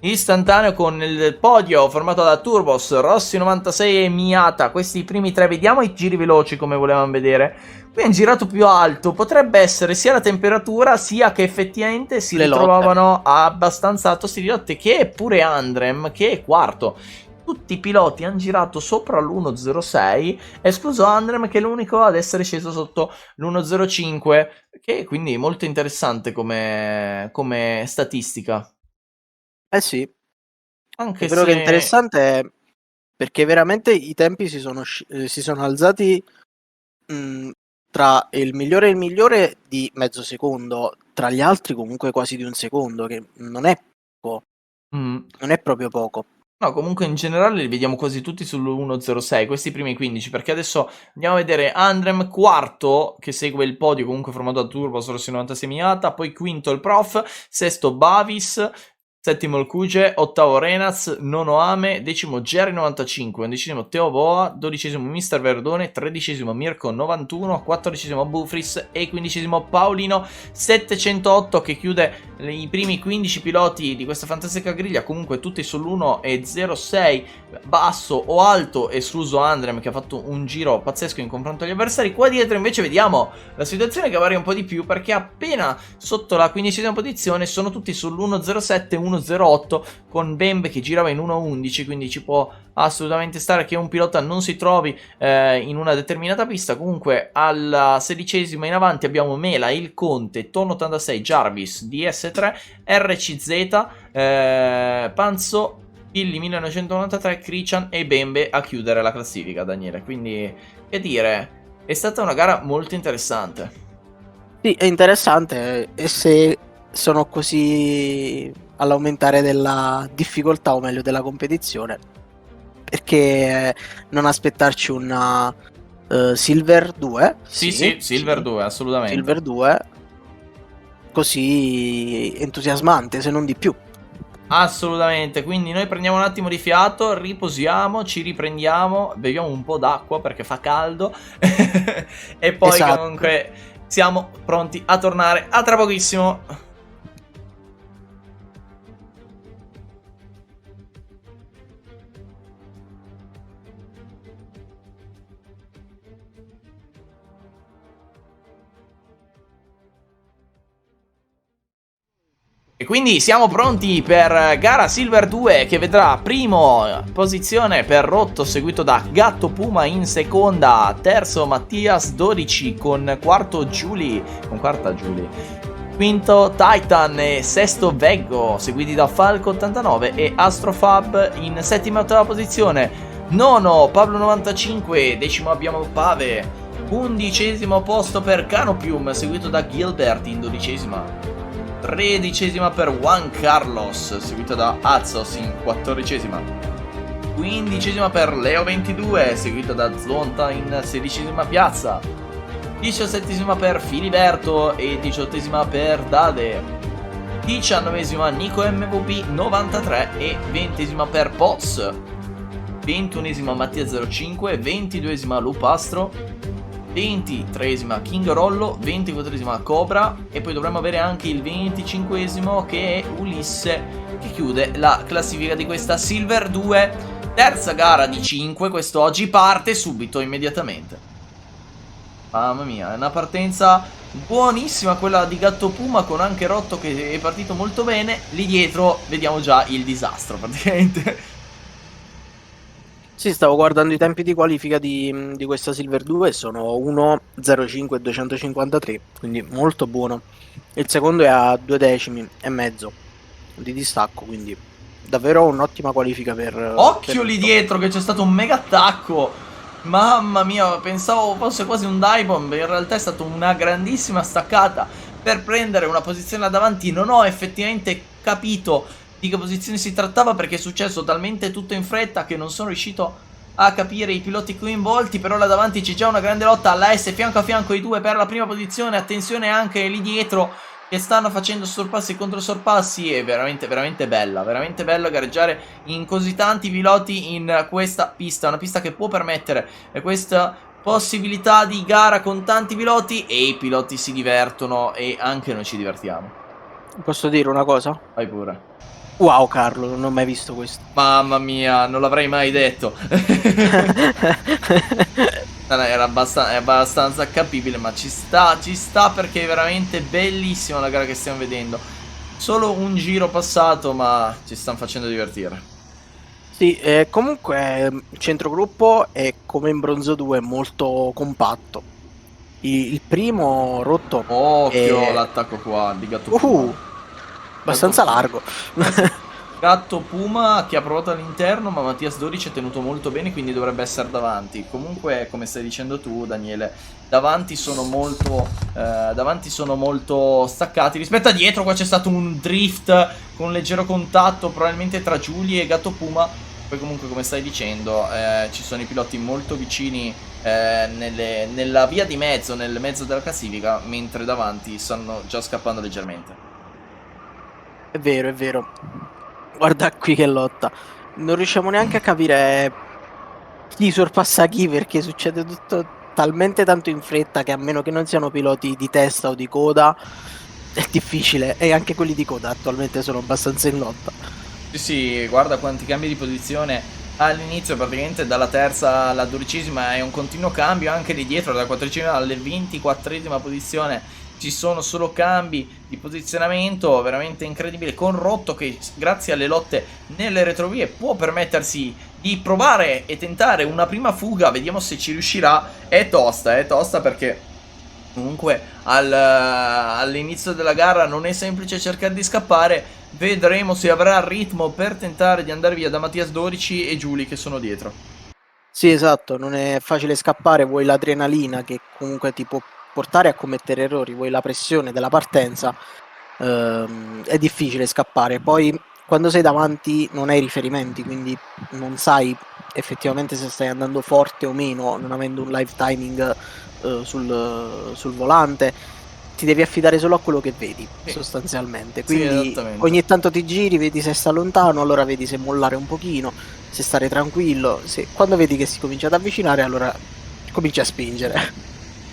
Istantaneo con il podio formato da Turbos, Rossi 96 e Miata. Questi i primi tre. Vediamo i giri veloci come volevamo vedere. Qui è un girato più alto. Potrebbe essere sia la temperatura sia che effettivamente si ritrovavano abbastanza a tosti di lotte. Che è pure Andrem che è quarto. Tutti i piloti hanno girato sopra l'1.06, escluso Andrem che è l'unico ad essere sceso sotto l'1.05. Che quindi è molto interessante come statistica. Eh sì, Anche quello se che è interessante è perché veramente i tempi si sono alzati tra il migliore e il migliore di mezzo secondo, tra gli altri comunque quasi di un secondo, che non è poco, non è proprio poco. No, comunque in generale li vediamo quasi tutti sull'1.06, questi primi 15, perché adesso andiamo a vedere Andrem quarto, che segue il podio comunque formato da Turbos, Rossi 96 Miata, poi quinto il Prof, sesto Bavis, settimo il Kuge, ottavo Renaz, nono Ame, decimo Jerry 95, undicesimo Teo Boa, dodicesimo Mister Verdone, tredicesimo Mirko 91, quattordicesimo Bufris e quindicesimo Paolino 708 che chiude i primi 15 piloti di questa fantastica griglia, comunque tutti sull'1.06 basso o alto, escluso Andrem che ha fatto un giro pazzesco in confronto agli avversari. Qua dietro invece vediamo la situazione che varia un po' di più, perché appena sotto la 15ª posizione sono tutti sull'1.07, 1.08 con Bembe che girava in 1.11, quindi ci può assolutamente stare che un pilota non si trovi in una determinata pista. Comunque alla 16ª in avanti abbiamo Mela, il Conte, Ton 86, Jarvis, DS3, RCZ, Panzo, Pilli 1993, Krichan e Bembe a chiudere la classifica, Daniele. Quindi, che dire, è stata una gara molto interessante. Sì, è interessante, e se sono così all'aumentare della difficoltà, o meglio della competizione, perché non aspettarci una Silver 2? Sì, Silver 2, assolutamente. Silver 2 così entusiasmante, se non di più. Assolutamente, quindi noi prendiamo un attimo di fiato, riposiamo, ci riprendiamo, beviamo un po' d'acqua perché fa caldo e poi Esatto. Comunque siamo pronti a tornare a tra pochissimo. E quindi siamo pronti per gara Silver 2 che vedrà primo posizione per Rotto, seguito da Gatto Puma in seconda, terzo Mattias 12 con quarta Giulia, quinto Titan e sesto Veggo, seguiti da Falco 89 e Astrofab in settima e ottava posizione, nono Pablo 95, decimo abbiamo Pave, undicesimo posto per Canopium, seguito da Gilbert in dodicesima. 13ª per Juan Carlos, seguito da Azos in 14ª. 15ª per Leo 22, seguito da Zonta in 16ª piazza. 17ª per Filiberto e 18ª per Dade. 19ª Nico MVP 93 e 20ª per Poz. 21ª Mattia 05, 22ª Lupastro, 23esima King Rollo, 24esima Cobra e poi dovremmo avere anche il 25esimo che è Ulisse che chiude la classifica di questa Silver 2. Terza gara di 5, quest'oggi parte subito, immediatamente. Mamma mia, è una partenza buonissima quella di Gatto Puma, con anche Rotto che è partito molto bene. Lì dietro vediamo già il disastro praticamente. Sì, stavo guardando i tempi di qualifica di questa Silver 2 e sono 1:05.253, quindi molto buono. Il secondo è a 2 decimi e mezzo di distacco, quindi davvero un'ottima qualifica per Occhio lì Rotto. dietro che c'è stato un mega attacco. Mamma mia, pensavo fosse quasi un dive bomb, in realtà è stata una grandissima staccata per prendere una posizione là davanti. Non ho effettivamente capito di che posizione si trattava perché è successo talmente tutto in fretta che non sono riuscito a capire i piloti coinvolti. Però là davanti c'è già una grande lotta alla S fianco a fianco i due per la prima posizione. Attenzione anche lì dietro che stanno facendo sorpassi e controsorpassi. È veramente veramente bella gareggiare in così tanti piloti in questa pista, una pista che può permettere questa possibilità di gara con tanti piloti e i piloti si divertono e anche noi ci divertiamo. Posso dire una cosa? Vai pure. Wow, Carlo, non ho mai visto questo. Mamma mia, non l'avrei mai detto. Era è abbastanza capibile, ma ci sta perché è veramente bellissima la gara che stiamo vedendo. Solo un giro passato, ma ci stanno facendo divertire. Sì, comunque il centrogruppo è come in Bronzo 2 molto compatto. Il primo Rotto Occhio è l'attacco qua di Gatto Puma. Gatto abbastanza Puma. largo. Sì. Gatto Puma che ha provato all'interno, ma Mattias 12 è tenuto molto bene, quindi dovrebbe essere davanti. Comunque, come stai dicendo tu, Daniele, davanti sono molto staccati. Rispetto a dietro, qua c'è stato un drift con un leggero contatto, probabilmente tra Giulia e Gatto Puma. Poi comunque, come stai dicendo, ci sono i piloti molto vicini nella via di mezzo, nel mezzo della classifica, mentre davanti stanno già scappando leggermente. È vero, è vero. Guarda qui che lotta. Non riusciamo neanche a capire chi sorpassa chi perché succede tutto talmente tanto in fretta che a meno che non siano piloti di testa o di coda è difficile e anche quelli di coda attualmente sono abbastanza in lotta. Sì, sì, guarda quanti cambi di posizione all'inizio, praticamente dalla terza alla 12ª è un continuo cambio, anche lì dietro dalla 14ª alla 24ª posizione ci sono solo cambi di posizionamento, veramente incredibile, con Rotto che grazie alle lotte nelle retrovie può permettersi di provare e tentare una prima fuga, vediamo se ci riuscirà. È tosta perché comunque all'inizio della gara non è semplice cercare di scappare. Vedremo se avrà il ritmo per tentare di andare via da Mattias 12 e Giuli che sono dietro. Sì, esatto, non è facile scappare, vuoi l'adrenalina che comunque ti può portare a commettere errori, vuoi la pressione della partenza, è difficile scappare. Poi quando sei davanti non hai riferimenti, quindi non sai effettivamente se stai andando forte o meno, non avendo un live timing sul volante. Ti devi affidare solo a quello che vedi, Sì, sostanzialmente. sì, Quindi esattamente. ogni tanto ti giri, vedi se sta lontano, allora vedi se mollare un pochino, se stare tranquillo. Quando vedi che si comincia ad avvicinare, allora cominci a spingere.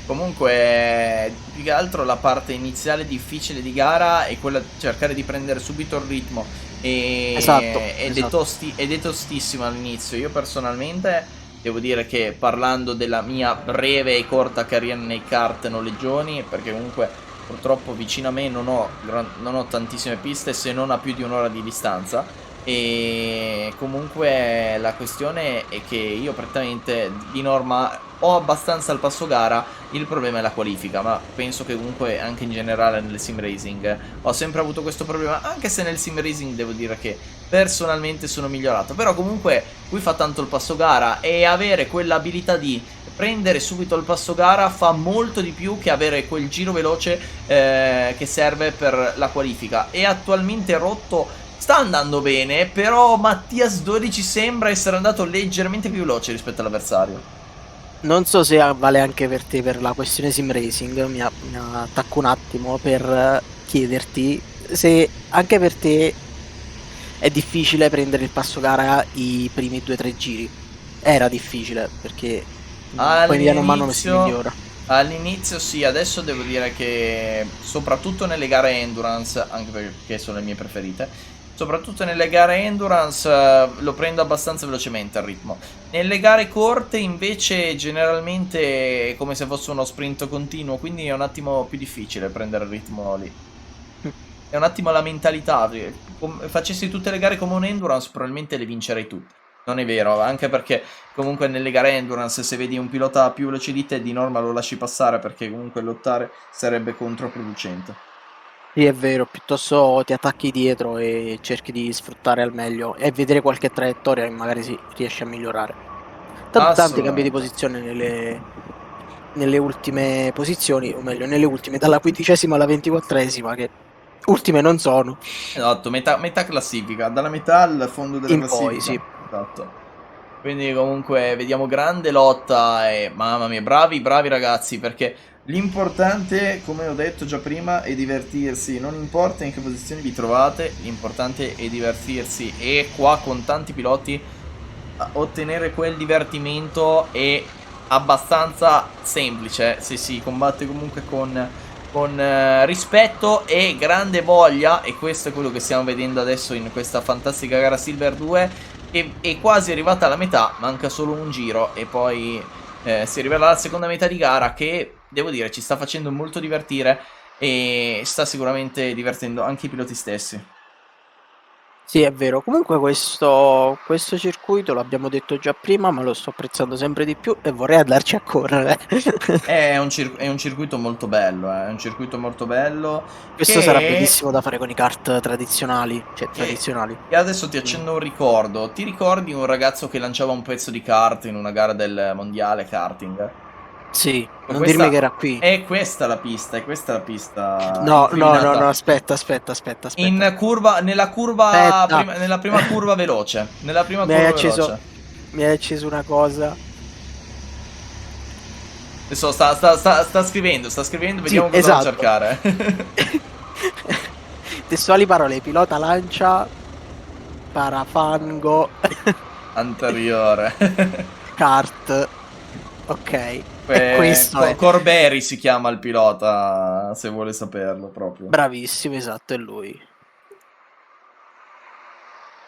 Comunque, più che altro la parte iniziale difficile di gara è quella di cercare di prendere subito il ritmo. Esatto, Ed esatto. è tostissimo all'inizio. Io personalmente devo dire che parlando della mia breve e corta carriera nei kart noleggioni, perché comunque purtroppo vicino a me non ho tantissime piste se non a più di un'ora di distanza. E comunque la questione è che io praticamente di norma ho abbastanza il passo gara, il problema è la qualifica, ma penso che comunque anche in generale nel sim racing ho sempre avuto questo problema, anche se nel sim racing devo dire che personalmente sono migliorato. Però comunque qui fa tanto il passo gara e avere quell'abilità di prendere subito il passo gara fa molto di più che avere quel giro veloce che serve per la qualifica. E attualmente Rotto sta andando bene, però Mattias 12 sembra essere andato leggermente più veloce rispetto all'avversario. Non so se vale anche per te per la questione sim racing, mi attacco un attimo per chiederti se anche per te è difficile prendere il passo gara i primi 2 o 3 giri. Era difficile perché poi piano mano si All'inizio migliora. All'inizio sì, adesso devo dire che soprattutto nelle gare endurance, anche perché sono le mie preferite, soprattutto nelle gare endurance lo prendo abbastanza velocemente al ritmo. Nelle gare corte invece generalmente è come se fosse uno sprint continuo, quindi è un attimo più difficile prendere il ritmo lì. È un attimo la mentalità, facessi tutte le gare come un endurance probabilmente le vincerei tutte. Non è vero, anche perché comunque nelle gare endurance se vedi un pilota più veloce di te di norma lo lasci passare perché comunque lottare sarebbe controproducente. Sì, è vero, piuttosto ti attacchi dietro e cerchi di sfruttare al meglio e vedere qualche traiettoria che magari si riesce a migliorare. Tanto tanti cambi di Assolutamente. posizione nelle ultime posizioni, o meglio, nelle ultime, dalla 15ª alla 24ª, che ultime non sono, Esatto, metà classifica, dalla metà al fondo della in poi, classifica. sì. Esatto. Quindi comunque vediamo grande lotta e mamma mia, bravi, bravi ragazzi, perché l'importante, come ho detto già prima, è divertirsi. Non importa in che posizioni vi trovate, l'importante è divertirsi. E qua con tanti piloti ottenere quel divertimento è abbastanza semplice se si combatte comunque con rispetto e grande voglia, e questo è quello che stiamo vedendo adesso in questa fantastica gara Silver 2, che è quasi arrivata alla metà, manca solo un giro e poi si arriverà alla seconda metà di gara, che devo dire ci sta facendo molto divertire e sta sicuramente divertendo anche i piloti stessi. Sì, è vero. Comunque questo circuito l'abbiamo detto già prima, ma lo sto apprezzando sempre di più e vorrei andarci a correre. È un circuito molto bello, è un circuito molto bello Questo sarà che... bellissimo da fare con i kart tradizionali, cioè E, tradizionali. e adesso ti Mm. accendo un ricordo. Ti ricordi un ragazzo che lanciava un pezzo di kart in una gara del mondiale karting? Sì, Ecco, non dirmi che questa era qui. è questa la pista, è questa la pista No, no, no, no, incriminata. aspetta, aspetta, aspetta, aspetta, In aspetta. curva, Aspetta. nella prima curva veloce. Nella prima Mi hai curva acceso, veloce. mi hai acceso una cosa. Adesso sta scrivendo, Sì, vediamo cosa va a esatto. cercare. Testuali parole, pilota lancia, parafango, Anteriore. kart. Ok, e questo è. Corberi si chiama il pilota, se vuole saperlo proprio. Bravissimo, esatto, è lui.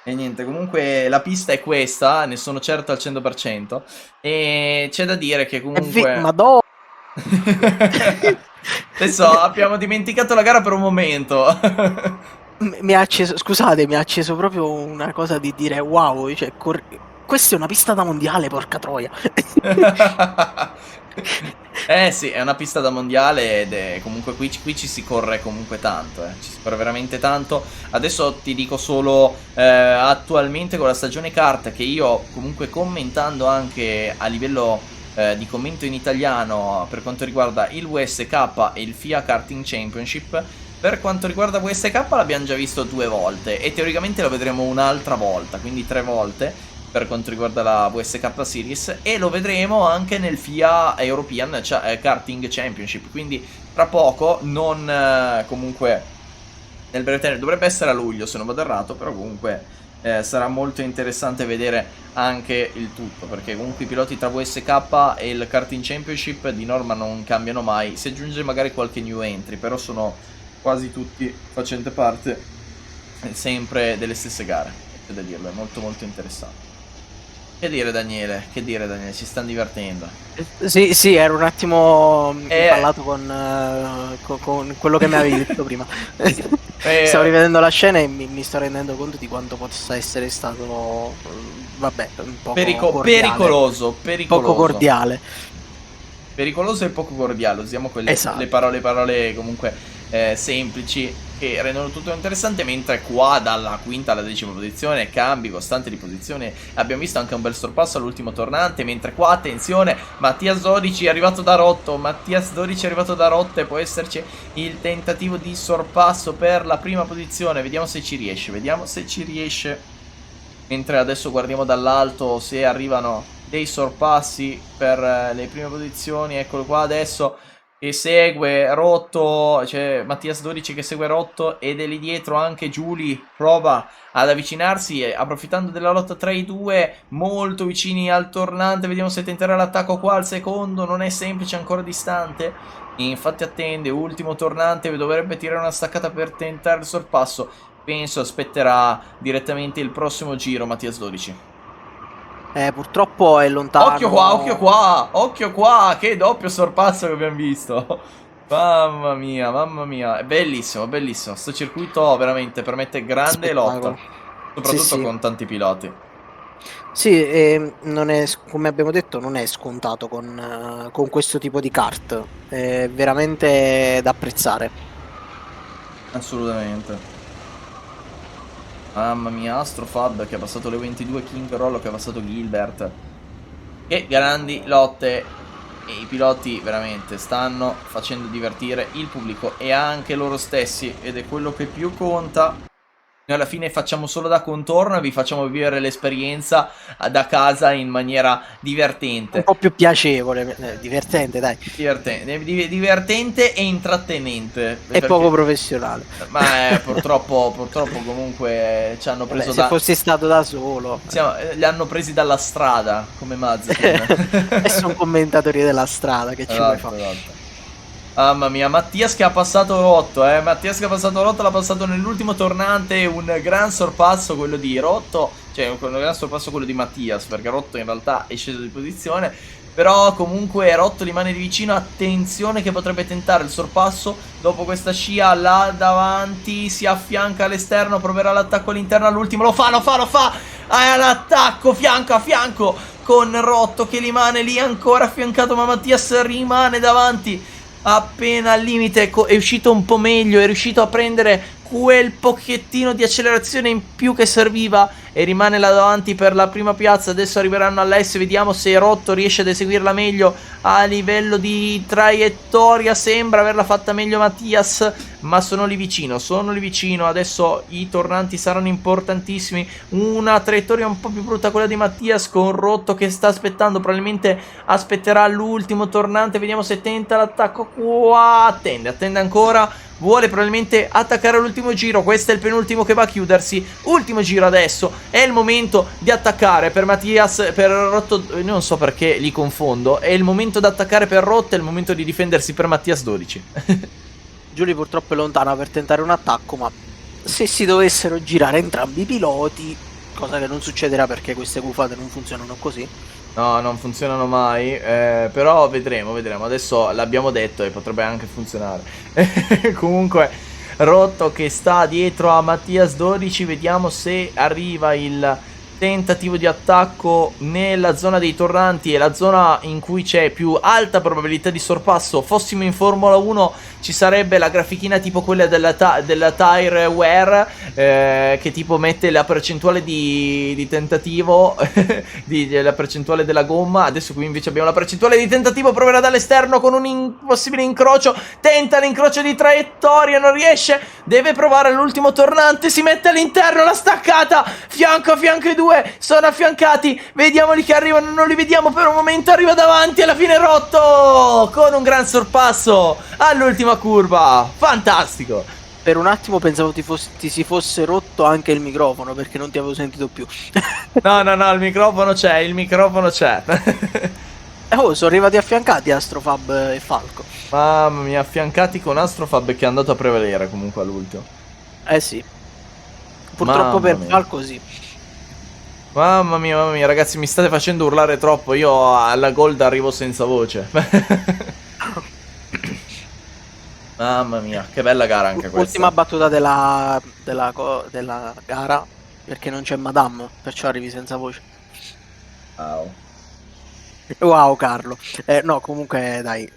E niente, comunque la pista è questa, ne sono certo al 100%. E c'è da dire che comunque... Madò. Adesso abbiamo dimenticato la gara per un momento. Mi ha acceso, scusate, mi ha acceso proprio una cosa di dire wow, cioè, questa è una pista da mondiale, porca troia. Eh sì, è una pista da mondiale ed è comunque qui ci si corre comunque tanto, ci si corre veramente tanto. Adesso ti dico solo attualmente con la stagione kart, che io comunque commentando anche a livello di commento in italiano per quanto riguarda il WSK e il FIA Karting Championship. Per quanto riguarda WSK l'abbiamo già visto 2 volte e teoricamente lo vedremo un'altra volta, quindi 3 volte per quanto riguarda la WSK Series, e lo vedremo anche nel FIA European Karting Championship, quindi tra poco, non comunque nel breve termine, dovrebbe essere a luglio se non vado errato, però comunque sarà molto interessante vedere anche il tutto, perché comunque i piloti tra WSK e il Karting Championship di norma non cambiano mai, si aggiunge magari qualche new entry, però sono quasi tutti facente parte sempre delle stesse gare, c'è da dirlo, è molto molto interessante. Che dire Daniele, ci stanno divertendo. Sì, sì, ero un attimo Eh, impallato con quello che mi avevi detto prima. Stavo eh, rivedendo la scena e mi sto rendendo conto di quanto possa essere stato, vabbè, un poco cordiale. pericoloso, Poco pericoloso. cordiale. Pericoloso e poco cordiale, usiamo le Esatto. parole comunque semplici che rendono tutto interessante, mentre qua dalla quinta alla 10ª posizione cambi costante di posizione, abbiamo visto anche un bel sorpasso all'ultimo tornante, mentre qua attenzione, Mattias 12 è arrivato da rotto, Mattias 12 è arrivato da rotto e può esserci il tentativo di sorpasso per la prima posizione, vediamo se ci riesce, vediamo se ci riesce. Mentre adesso guardiamo dall'alto se arrivano dei sorpassi per le prime posizioni. Eccolo qua adesso che segue Rotto, c'è Mattias 12 che segue Rotto ed è lì dietro anche Giuli, prova ad avvicinarsi approfittando della lotta tra i due, molto vicini al tornante. Vediamo se tenterà l'attacco qua al secondo, non è semplice, ancora distante. Infatti attende, ultimo tornante, dovrebbe tirare una staccata per tentare il sorpasso. Penso aspetterà direttamente il prossimo giro Mattias 12. Purtroppo è lontano. Occhio qua, che doppio sorpasso che abbiamo visto. Mamma mia, è bellissimo, bellissimo. Sto circuito veramente permette grande lotta, Spettacolo. Sì, soprattutto sì. con tanti piloti. Sì, non è, come abbiamo detto, non è scontato con questo tipo di kart. È veramente da apprezzare. Assolutamente. Mamma mia, Astrofab che ha passato le 22, King Rollo che ha passato Gilbert. Che grandi lotte. E i piloti veramente stanno facendo divertire il pubblico e anche loro stessi, ed è quello che più conta. Noi alla fine facciamo solo da contorno e vi facciamo vivere l'esperienza da casa in maniera Un divertente. po' più piacevole, divertente, dai. Divertente e intrattenente. E poco Perché professionale. ma purtroppo ci hanno preso Se da... fossi stato da solo. Li hanno presi dalla strada, come Mazepin. E sono commentatori della strada, che ci vuoi Esatto, fare? esatto. Mamma mia, Mattias che ha passato Rotto, Mattias che ha passato Rotto, l'ha passato nell'ultimo tornante, un gran sorpasso quello di Rotto, cioè un gran sorpasso quello di Mattias, perché Rotto in realtà è sceso di posizione, però comunque Rotto rimane di vicino, attenzione che potrebbe tentare il sorpasso, dopo questa scia là davanti, si affianca all'esterno, proverà l'attacco all'interno all'ultimo, lo fa, l'attacco fianco a fianco con Rotto che rimane lì ancora affiancato, ma Mattias rimane davanti. Appena al limite è uscito un po' meglio, è riuscito a prendere quel pochettino di accelerazione in più che serviva e rimane là davanti per la prima piazza. Adesso arriveranno all'S, vediamo se Rotto riesce ad eseguirla meglio a livello di traiettoria. Sembra averla fatta meglio Mattias, ma sono lì vicino. Adesso i tornanti saranno importantissimi. Una traiettoria un po' più brutta quella di Mattias, con Rotto che sta aspettando, probabilmente aspetterà l'ultimo tornante. Vediamo se tenta l'attacco qua. Attende ancora. Vuole probabilmente attaccare all'ultimo giro. Questo è il penultimo che va a chiudersi. Ultimo giro adesso. È il momento di attaccare per Mattias, per Rotto. Non so perché li confondo. È il momento di attaccare per Rotto. È il momento di difendersi per Mattias 12. Giulio purtroppo è lontana per tentare un attacco, ma se si dovessero girare entrambi i piloti, cosa che non succederà perché queste gufate non funzionano così. No, non funzionano mai, però vedremo. Adesso l'abbiamo detto e potrebbe anche funzionare. Comunque, Rotto che sta dietro a Mattias 12, vediamo se arriva il tentativo di attacco nella zona dei tornanti, e la zona in cui c'è più alta probabilità di sorpasso. Fossimo in Formula 1 ci sarebbe la grafichina tipo quella della tire wear, che tipo mette la percentuale di tentativo la percentuale della gomma. Adesso qui invece abbiamo la percentuale di tentativo. Proverà dall'esterno con un impossibile incrocio, tenta l'incrocio di traiettoria, non riesce, deve provare l'ultimo tornante, si mette all'interno, la staccata, fianco a fianco i due sono affiancati, vediamoli che arrivano, non li vediamo per un momento, arriva davanti, alla fine Rotto con un gran sorpasso all'ultima curva, fantastico. Per un attimo pensavo ti si fosse rotto anche il microfono perché non ti avevo sentito più. No, il microfono c'è, Oh, sono arrivati affiancati Astrofab e Falco. Mamma mia, affiancati con Astrofab che è andato a prevalere comunque all'ultimo. Eh sì. Purtroppo per Falco sì. Mamma mia, ragazzi, mi state facendo urlare troppo. Io alla Gold arrivo senza voce. Mamma mia, che bella gara anche questa. Ultima battuta della gara, perché non c'è Madame, perciò arrivi senza voce. Wow. Wow, Carlo. No, comunque dai.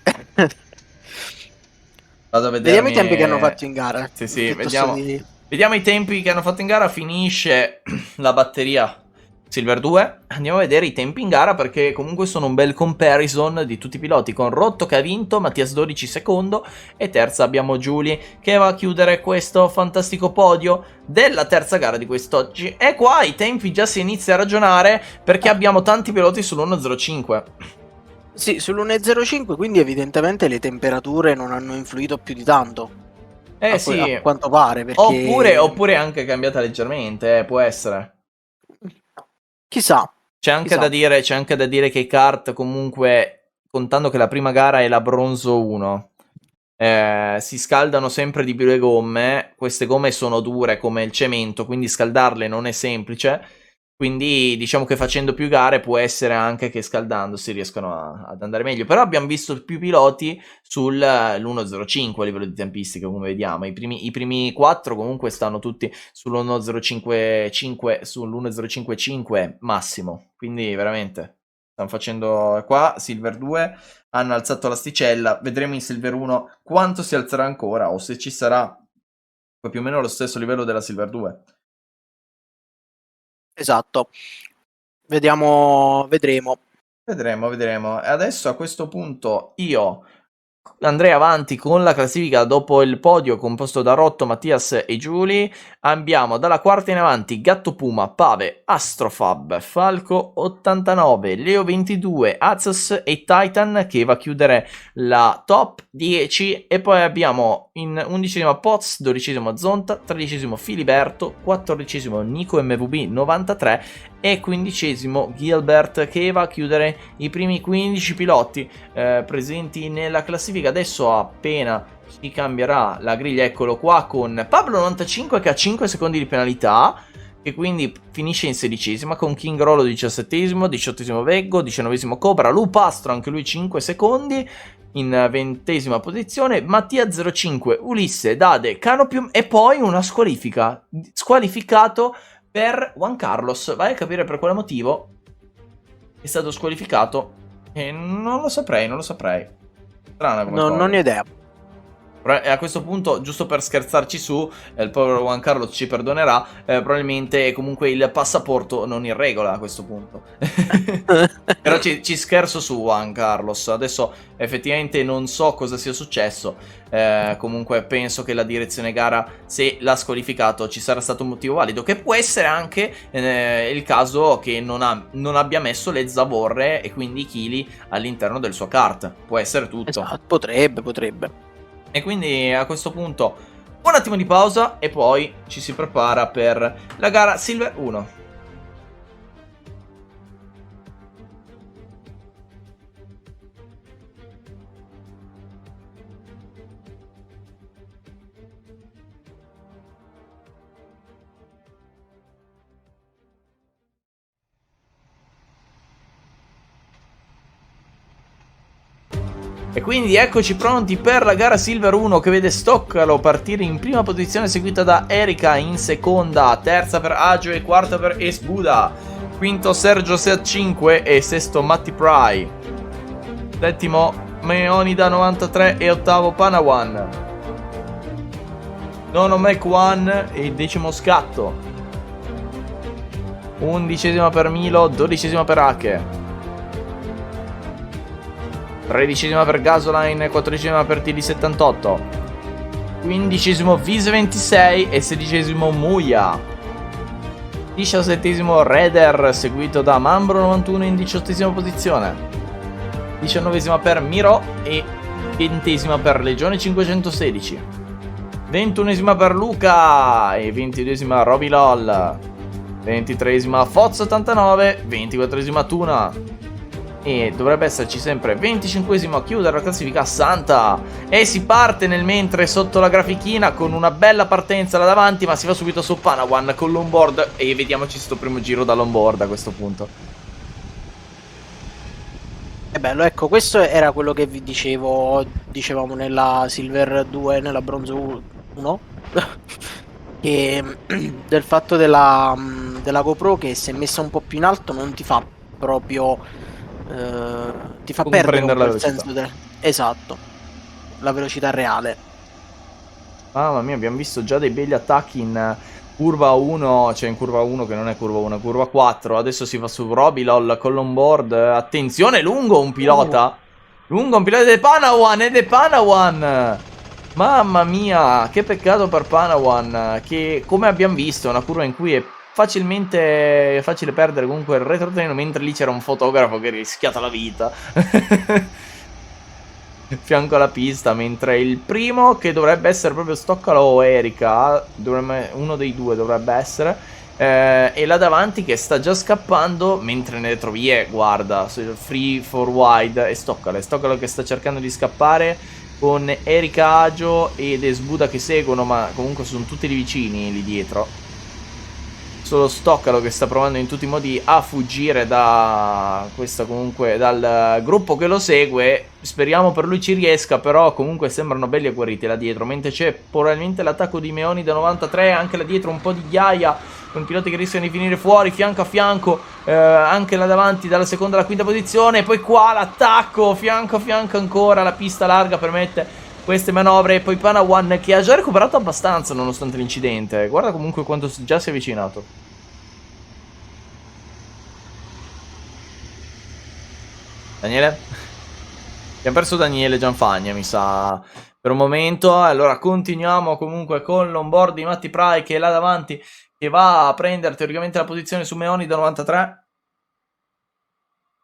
Vado a vedermi... Vediamo i tempi che hanno fatto in gara. Sì, vediamo i tempi che hanno fatto in gara. Finisce la batteria Silver 2. Andiamo a vedere i tempi in gara, perché comunque sono un bel comparison di tutti i piloti, con Rotto che ha vinto, Mattias 12 secondo e terza abbiamo Giulia che va a chiudere questo fantastico podio della terza gara di quest'oggi. E qua i tempi già si inizia a ragionare, perché abbiamo tanti piloti sull'1.05. Sì, sull'1.05, quindi evidentemente le temperature non hanno influito più di tanto. Sì, a quanto pare, perché... oppure anche cambiata leggermente, può essere. Chissà. C'è anche da dire che i kart, comunque, contando che la prima gara è la bronzo 1, si scaldano sempre di più le gomme. Queste gomme sono dure come il cemento, quindi scaldarle non è semplice. Quindi diciamo che facendo più gare può essere anche che scaldandosi riescono ad andare meglio. Però abbiamo visto più piloti sull'1.05 a livello di tempistica, come vediamo. I primi 4 comunque stanno tutti sull'1.055 massimo. Quindi veramente stanno facendo qua. Silver 2 hanno alzato l'asticella. Vedremo in Silver 1 quanto si alzerà ancora o se ci sarà più o meno lo stesso livello della Silver 2. Esatto. Vedremo. Vedremo. E adesso a questo punto io andrei avanti con la classifica dopo il podio composto da Rotto, Mattias e Giuli. Abbiamo dalla quarta in avanti Gatto Puma, Pave, Astrofab, Falco 89, Leo 22, Azos e Titan che va a chiudere la top 10. E poi abbiamo in 11esimo Poz, 12esimo Zonta, 13esimo Filiberto, 14esimo Nico MVB 93 e 15esimo Gilbert che va a chiudere i primi 15 piloti presenti nella classifica. Adesso appena si cambierà la griglia, eccolo qua con Pablo 95 che ha 5 secondi di penalità, che quindi finisce in 16esima, con King Rolo 17esimo, 18esimo Veggo, 19esimo Cobra, Lupastro anche lui 5 secondi in 20esima posizione, Mattia 05, Ulisse, Dade, Canopium e poi una squalificato per Juan Carlos. Vai a capire per quale motivo è stato squalificato. Non lo saprei. Strana come cosa. Non ho idea. E a questo punto, giusto per scherzarci su, il povero Juan Carlos ci perdonerà, probabilmente comunque il passaporto non in regola a questo punto. Però ci scherzo su Juan Carlos. Adesso effettivamente non so cosa sia successo. Comunque penso che la direzione gara, se l'ha squalificato, ci sarà stato un motivo valido, che può essere anche il caso che non abbia messo le zavorre e quindi i chili all'interno del suo kart. Può essere tutto. Esatto, potrebbe. E quindi a questo punto un attimo di pausa e poi ci si prepara per la gara Silver 1. E quindi eccoci pronti per la gara Silver 1 che vede Stoccalo partire in prima posizione, seguita da Erika in seconda, terza per Agio e quarta per Esbuda, quinto Sergio 65 e sesto Matti Pry, settimo Meonida 93 e ottavo Panawan, nono Mac One e decimo Scatto, undicesima per Milo, dodicesima per Ake, 13esima per Gasoline, 14esima per TD78, 15esimo Vise 26 e 16esimo Muya, 17esimo Raider seguito da Mambro 91 in 18esima posizione, 19esima per Miro e 20esima per Legione 516, 21esima per Luca e 22esima Roby LOL, 23esima Foz 89, 24esima Tuna. E dovrebbe esserci sempre 25esimo a chiudere la classifica Santa. E si parte nel mentre sotto la grafichina con una bella partenza là davanti, ma si va subito su Panawan con l'onboard. E vediamoci sto primo giro dall'onboard a questo punto. È bello, ecco, questo era quello che vi dicevamo nella Silver 2, nella Bronze 1. E del fatto della GoPro che se messa un po' più in alto non ti fa proprio... ti fa perdere un po' il senso esatto, la velocità reale. Mamma mia, abbiamo visto già dei belli attacchi in curva 1, cioè in curva 1 che non è curva 1, curva 4. Adesso si va su Robilol con l'onboard. Attenzione, lungo un pilota. Lungo un pilota ed è Panawan. Mamma mia, che peccato per Panawan, che come abbiamo visto è una curva in cui è facile perdere comunque il retrotreno, mentre lì c'era un fotografo che ha rischiato la vita fianco alla pista, mentre il primo, che dovrebbe essere proprio Stoccalo o Erika, uno dei due dovrebbe essere, e là davanti che sta già scappando, mentre nelle retrovie, guarda, free for wide, è Stoccalo che sta cercando di scappare con Erika, Agio ed Esbuda che seguono, ma comunque sono tutti lì vicini lì dietro. solo Stoccalo che sta provando in tutti i modi a fuggire da comunque dal gruppo che lo segue. Speriamo per lui ci riesca, però comunque sembrano belli agguerriti là dietro, mentre c'è probabilmente l'attacco di Meoni da 93, anche là dietro un po' di ghiaia con piloti che rischiano di finire fuori fianco a fianco, anche là davanti dalla seconda alla quinta posizione. E poi qua l'attacco fianco a fianco ancora, la pista larga permette queste manovre. E poi Panawan che ha già recuperato abbastanza nonostante l'incidente. Guarda comunque quanto già si è avvicinato. Daniele? Abbiamo perso Daniele Gianfagna, mi sa, per un momento. Allora continuiamo comunque con l'onboard di Matti Prai che è là davanti, che va a prendere teoricamente la posizione su Meoni da 93.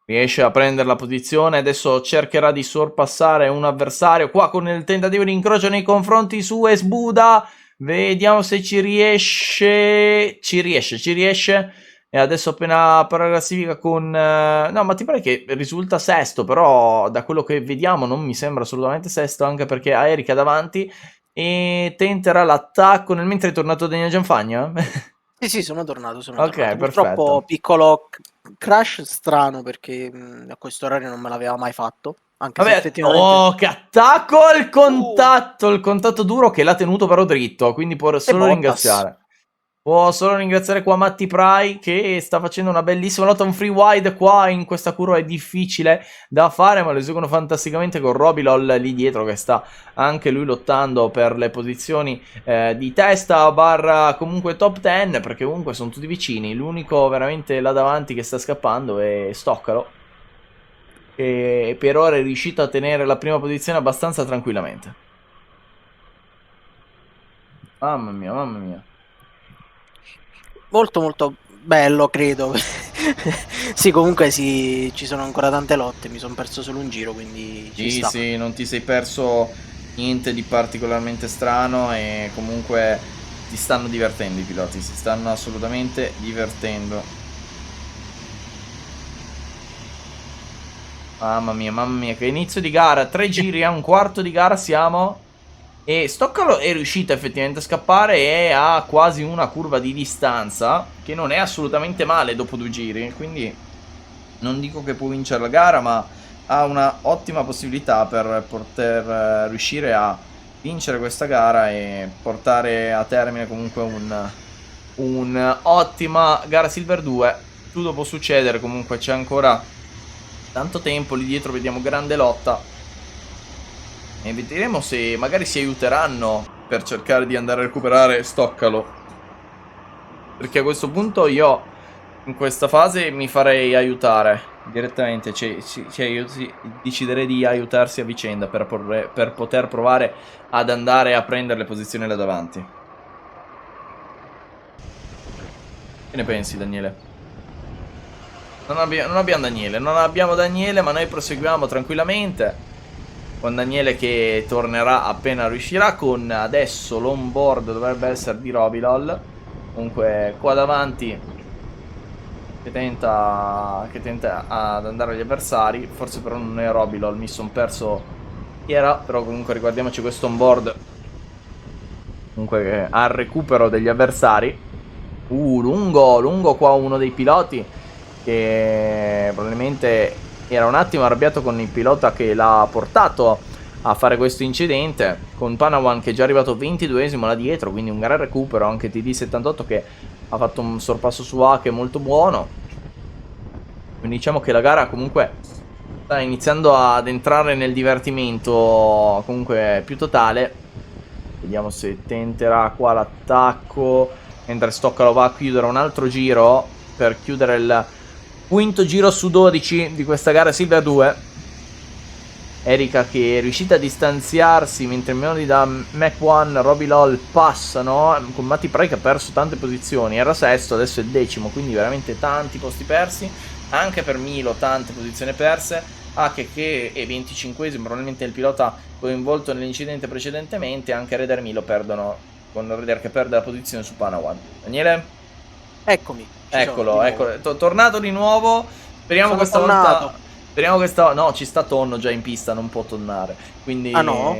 Riesce a prendere la posizione, adesso cercherà di sorpassare un avversario qua con il tentativo di incrocio nei confronti su Esbuda. Vediamo se ci riesce. Ci riesce. E adesso appena per la classifica con... no, ma ti pare che risulta sesto, però da quello che vediamo non mi sembra assolutamente sesto, anche perché ha Erika davanti e tenterà l'attacco nel mentre è tornato Daniele Gianfagna. Sì, sono tornato. Ok, Purtroppo perfetto. piccolo crash strano perché a questo orario non me l'aveva mai fatto. Anche se Vabbè, effettivamente... oh, che attacco! Il contatto duro che l'ha tenuto però dritto, quindi può E solo Bottas. ringraziare. Può solo ringraziare qua Matti Prai che sta facendo una bellissima lotta, un free wide qua in questa curva è difficile da fare, ma lo eseguono fantasticamente con Robilol lì dietro che sta anche lui lottando per le posizioni di testa barra comunque top 10, perché comunque sono tutti vicini. L'unico veramente là davanti che sta scappando è Stoccalo, che per ora è riuscito a tenere la prima posizione abbastanza tranquillamente. Mamma mia, mamma mia. Molto bello, credo. Sì, comunque sì, ci sono ancora tante lotte. Mi sono perso solo un giro, quindi ci Sì, sta. sì, non ti sei perso niente di particolarmente strano e comunque ti stanno divertendo i piloti, si stanno assolutamente divertendo. Mamma mia, che inizio di gara, 3 giri a un quarto di gara siamo. E Stoccalo è riuscito effettivamente a scappare e ha quasi una curva di distanza, che non è assolutamente male dopo 2 giri, quindi non dico che può vincere la gara, ma ha una ottima possibilità per poter riuscire a vincere questa gara e portare a termine comunque un'ottima gara Silver 2. Tutto può succedere, comunque c'è ancora tanto tempo lì dietro, vediamo grande lotta. E vedremo se magari si aiuteranno per cercare di andare a recuperare Stoccalo. Perché a questo punto io in questa fase mi farei aiutare direttamente, deciderei di aiutarsi a vicenda per poter provare ad andare a prendere le posizioni là davanti. Che ne pensi, Daniele? Non abbiamo Daniele, ma noi proseguiamo tranquillamente con Daniele che tornerà appena riuscirà, con adesso l'onboard dovrebbe essere di Robilol. Comunque qua davanti che tenta ad andare agli avversari, forse però non è Robilol, mi sono perso chi era, però comunque ricordiamoci questo onboard comunque al recupero degli avversari. Lungo qua uno dei piloti che probabilmente era un attimo arrabbiato con il pilota che l'ha portato a fare questo incidente, con Panawan che è già arrivato 22esimo là dietro, quindi un gran recupero, anche TD78 che ha fatto un sorpasso su A che è molto buono. Quindi diciamo che la gara comunque sta iniziando ad entrare nel divertimento comunque più totale. Vediamo se tenterà qua l'attacco, mentre Stoccalo va a chiudere un altro giro per chiudere il quinto giro su 12 di questa gara Silver 2. Erika che è riuscita a distanziarsi mentre Meoni da Mac 1, Robilol passano, con Matti Prai che ha perso tante posizioni, era sesto, adesso è decimo, quindi veramente tanti posti persi, anche per Milo tante posizioni perse, che è 25esimo, probabilmente il pilota coinvolto nell'incidente precedentemente, anche Reder e Milo perdono, con Reder che perde la posizione su Panawan. Daniele? Eccomi. Eccolo, tornato di nuovo. Speriamo questa volta. Speriamo questa. No, ci sta Tonno già in pista, non può tonnare. Quindi. Ah no?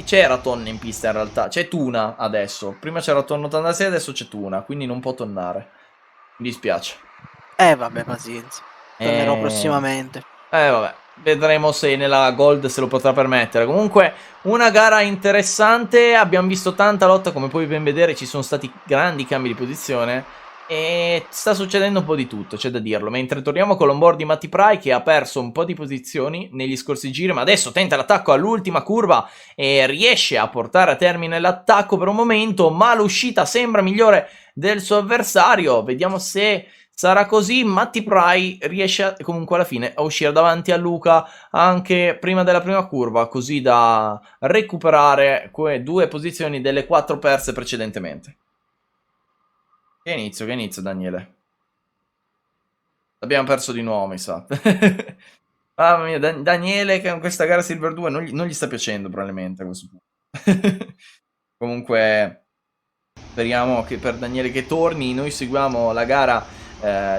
C'era Tonno in pista in realtà. C'è Tuna adesso. Prima c'era Tonno 86, adesso c'è Tuna. Quindi non può tonnare. Mi dispiace. Vabbè, pazienza. Tornerò Eh, prossimamente. vabbè, vedremo se nella Gold se lo potrà permettere. Comunque, una gara interessante. Abbiamo visto tanta lotta, come puoi ben vedere, ci sono stati grandi cambi di posizione. E sta succedendo un po' di tutto, c'è da dirlo. Mentre torniamo con l'onboard di Matty Pry, che ha perso un po' di posizioni negli scorsi giri, ma adesso tenta l'attacco all'ultima curva e riesce a portare a termine l'attacco per un momento, ma l'uscita sembra migliore del suo avversario. Vediamo se sarà così. Matty Pry riesce comunque alla fine a uscire davanti a Luca anche prima della prima curva, così da recuperare quelle 2 posizioni delle 4 perse precedentemente. Che inizio, Daniele. L'abbiamo perso di nuovo, mi sa. Mamma mia, Daniele che in questa gara Silver 2 non gli sta piacendo probabilmente a questo punto. Comunque, speriamo che per Daniele che torni. Noi seguiamo la gara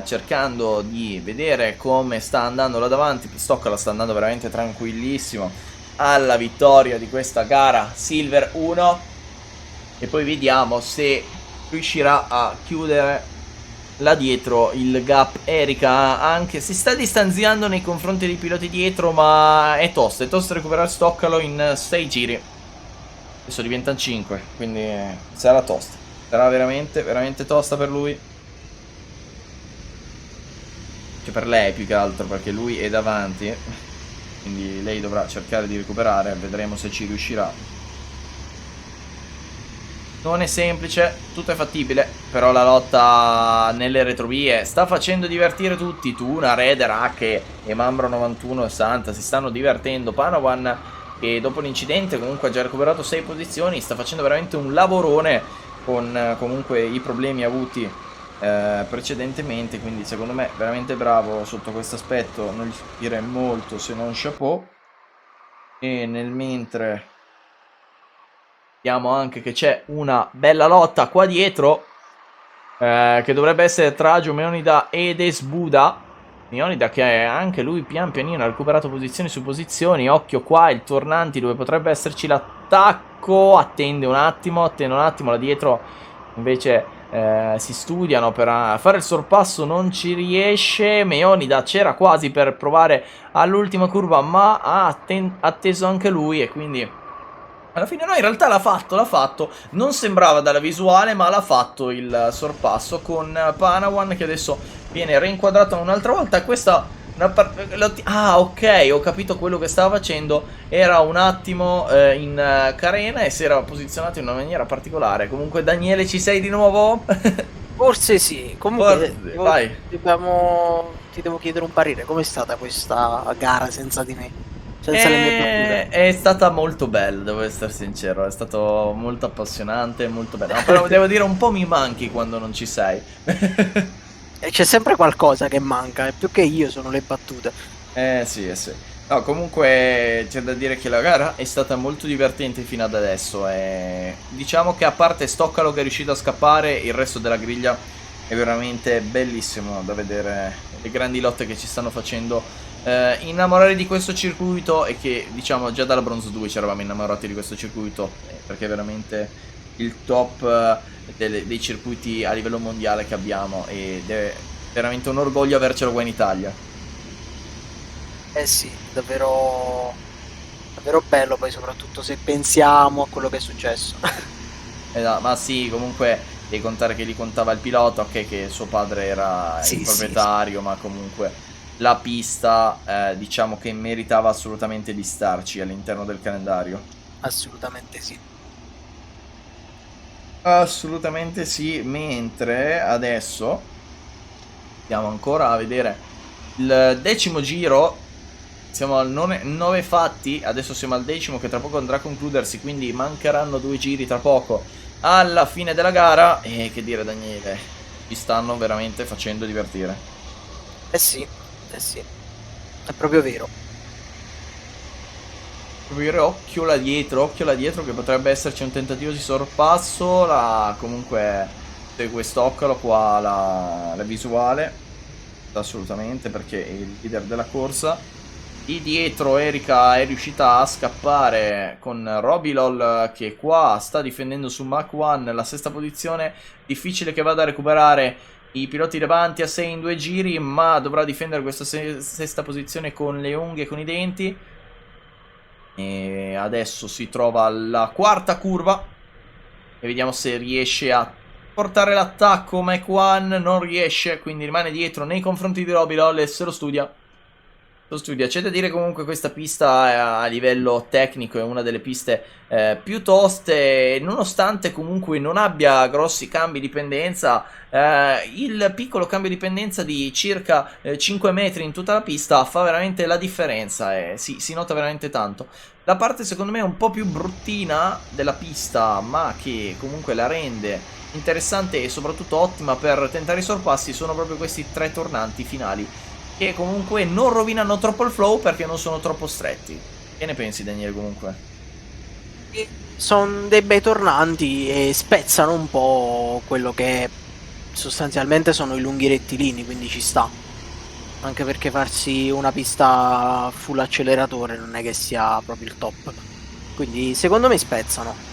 cercando di vedere come sta andando là davanti. Stoccala sta andando veramente tranquillissimo alla vittoria di questa gara Silver 1. E poi vediamo se riuscirà a chiudere là dietro il gap. Erika anche si sta distanziando nei confronti dei piloti dietro, ma è tosta recuperare Stoccalo in 6 giri. Adesso diventano 5, quindi sarà tosta. Sarà veramente, veramente tosta per lui. Cioè per lei più che altro, perché lui è davanti. Quindi lei dovrà cercare di recuperare, vedremo se ci riuscirà. Non è semplice, tutto è fattibile, però la lotta nelle retrovie sta facendo divertire tutti. Tuna, Reder, Hake e Mambro 91 e Santa si stanno divertendo. Panawan, che dopo l'incidente comunque ha già recuperato 6 posizioni, sta facendo veramente un lavorone con comunque i problemi avuti precedentemente, quindi secondo me veramente bravo sotto questo aspetto, non gli direi molto se non chapeau. E nel mentre vediamo anche che c'è una bella lotta qua dietro, che dovrebbe essere tra Meonida ed Esbuda. Meonida che anche lui pian pianino ha recuperato posizioni su posizioni. Occhio qua il tornanti dove potrebbe esserci l'attacco. Attende un attimo là dietro invece si studiano per fare il sorpasso, non ci riesce. Meonida c'era quasi per provare all'ultima curva, ma ha atteso anche lui e quindi alla fine no, in realtà l'ha fatto. Non sembrava dalla visuale, ma l'ha fatto il sorpasso con Panawan, che adesso viene reinquadrato un'altra volta. Questa ah, ok, ho capito quello che stava facendo. Era un attimo in carena e si era posizionato in una maniera particolare. Comunque Daniele, ci sei di nuovo? Forse sì. Comunque Vai. ti devo chiedere un parere. Com'è stata questa gara senza di me? Senza le mie battute? È stata molto bella, devo essere sincero. È stato molto appassionante, molto bello. No, però devo dire, un po' mi manchi quando non ci sei. E c'è sempre qualcosa che manca, e più che io sono le battute. Sì, sì. No, comunque c'è da dire che la gara è stata molto divertente fino ad adesso. E diciamo che a parte Stoccalo che è riuscito a scappare, il resto della griglia è veramente bellissimo da vedere. Le grandi lotte che ci stanno facendo innamorare di questo circuito, e che diciamo già dalla Bronze 2 ci eravamo innamorati di questo circuito, perché è veramente il top dei circuiti a livello mondiale che abbiamo, ed è veramente un orgoglio avercelo qua in Italia. Eh sì, davvero, davvero bello, poi soprattutto se pensiamo a quello che è successo. Ma sì, comunque devi contare che lì contava il pilota, ok, che suo padre era il proprietario, sì. Ma comunque la pista diciamo che meritava assolutamente di starci all'interno del calendario. Assolutamente sì. Assolutamente sì, mentre adesso andiamo ancora a vedere il 10° giro. Siamo al 9 fatti, adesso siamo al 10° che tra poco andrà a concludersi, quindi mancheranno 2 giri tra poco alla fine della gara. E che dire, Daniele, ci stanno veramente facendo divertire. Eh sì, è proprio vero. Occhio là dietro che potrebbe esserci un tentativo di sorpasso. Comunque segue Stoccalo qua la visuale, assolutamente, perché è il leader della corsa. Di dietro Erika è riuscita a scappare con Robilol, che qua sta difendendo su Mach 1 la 6ª posizione. Difficile che vada a recuperare i piloti davanti a 6 in 2 giri, ma dovrà difendere questa sesta posizione con le unghie e con i denti. E adesso si trova alla quarta curva e vediamo se riesce a portare l'attacco. Mike One non riesce, quindi rimane dietro nei confronti di Robbie Lawless. Se lo studia. C'è da dire comunque questa pista a livello tecnico è una delle piste più toste, nonostante comunque non abbia grossi cambi di pendenza. Il piccolo cambio di pendenza di circa 5 metri in tutta la pista fa veramente la differenza e si nota veramente tanto. La parte secondo me un po' più bruttina della pista, ma che comunque la rende interessante e soprattutto ottima per tentare i sorpassi, sono proprio questi 3 tornanti finali, che comunque non rovinano troppo il flow perché non sono troppo stretti. Che ne pensi, Daniele, comunque? Sono dei bei tornanti e spezzano un po' quello che sostanzialmente sono i lunghi rettilini, quindi ci sta. Anche perché farsi una pista full acceleratore non è che sia proprio il top. Quindi secondo me spezzano.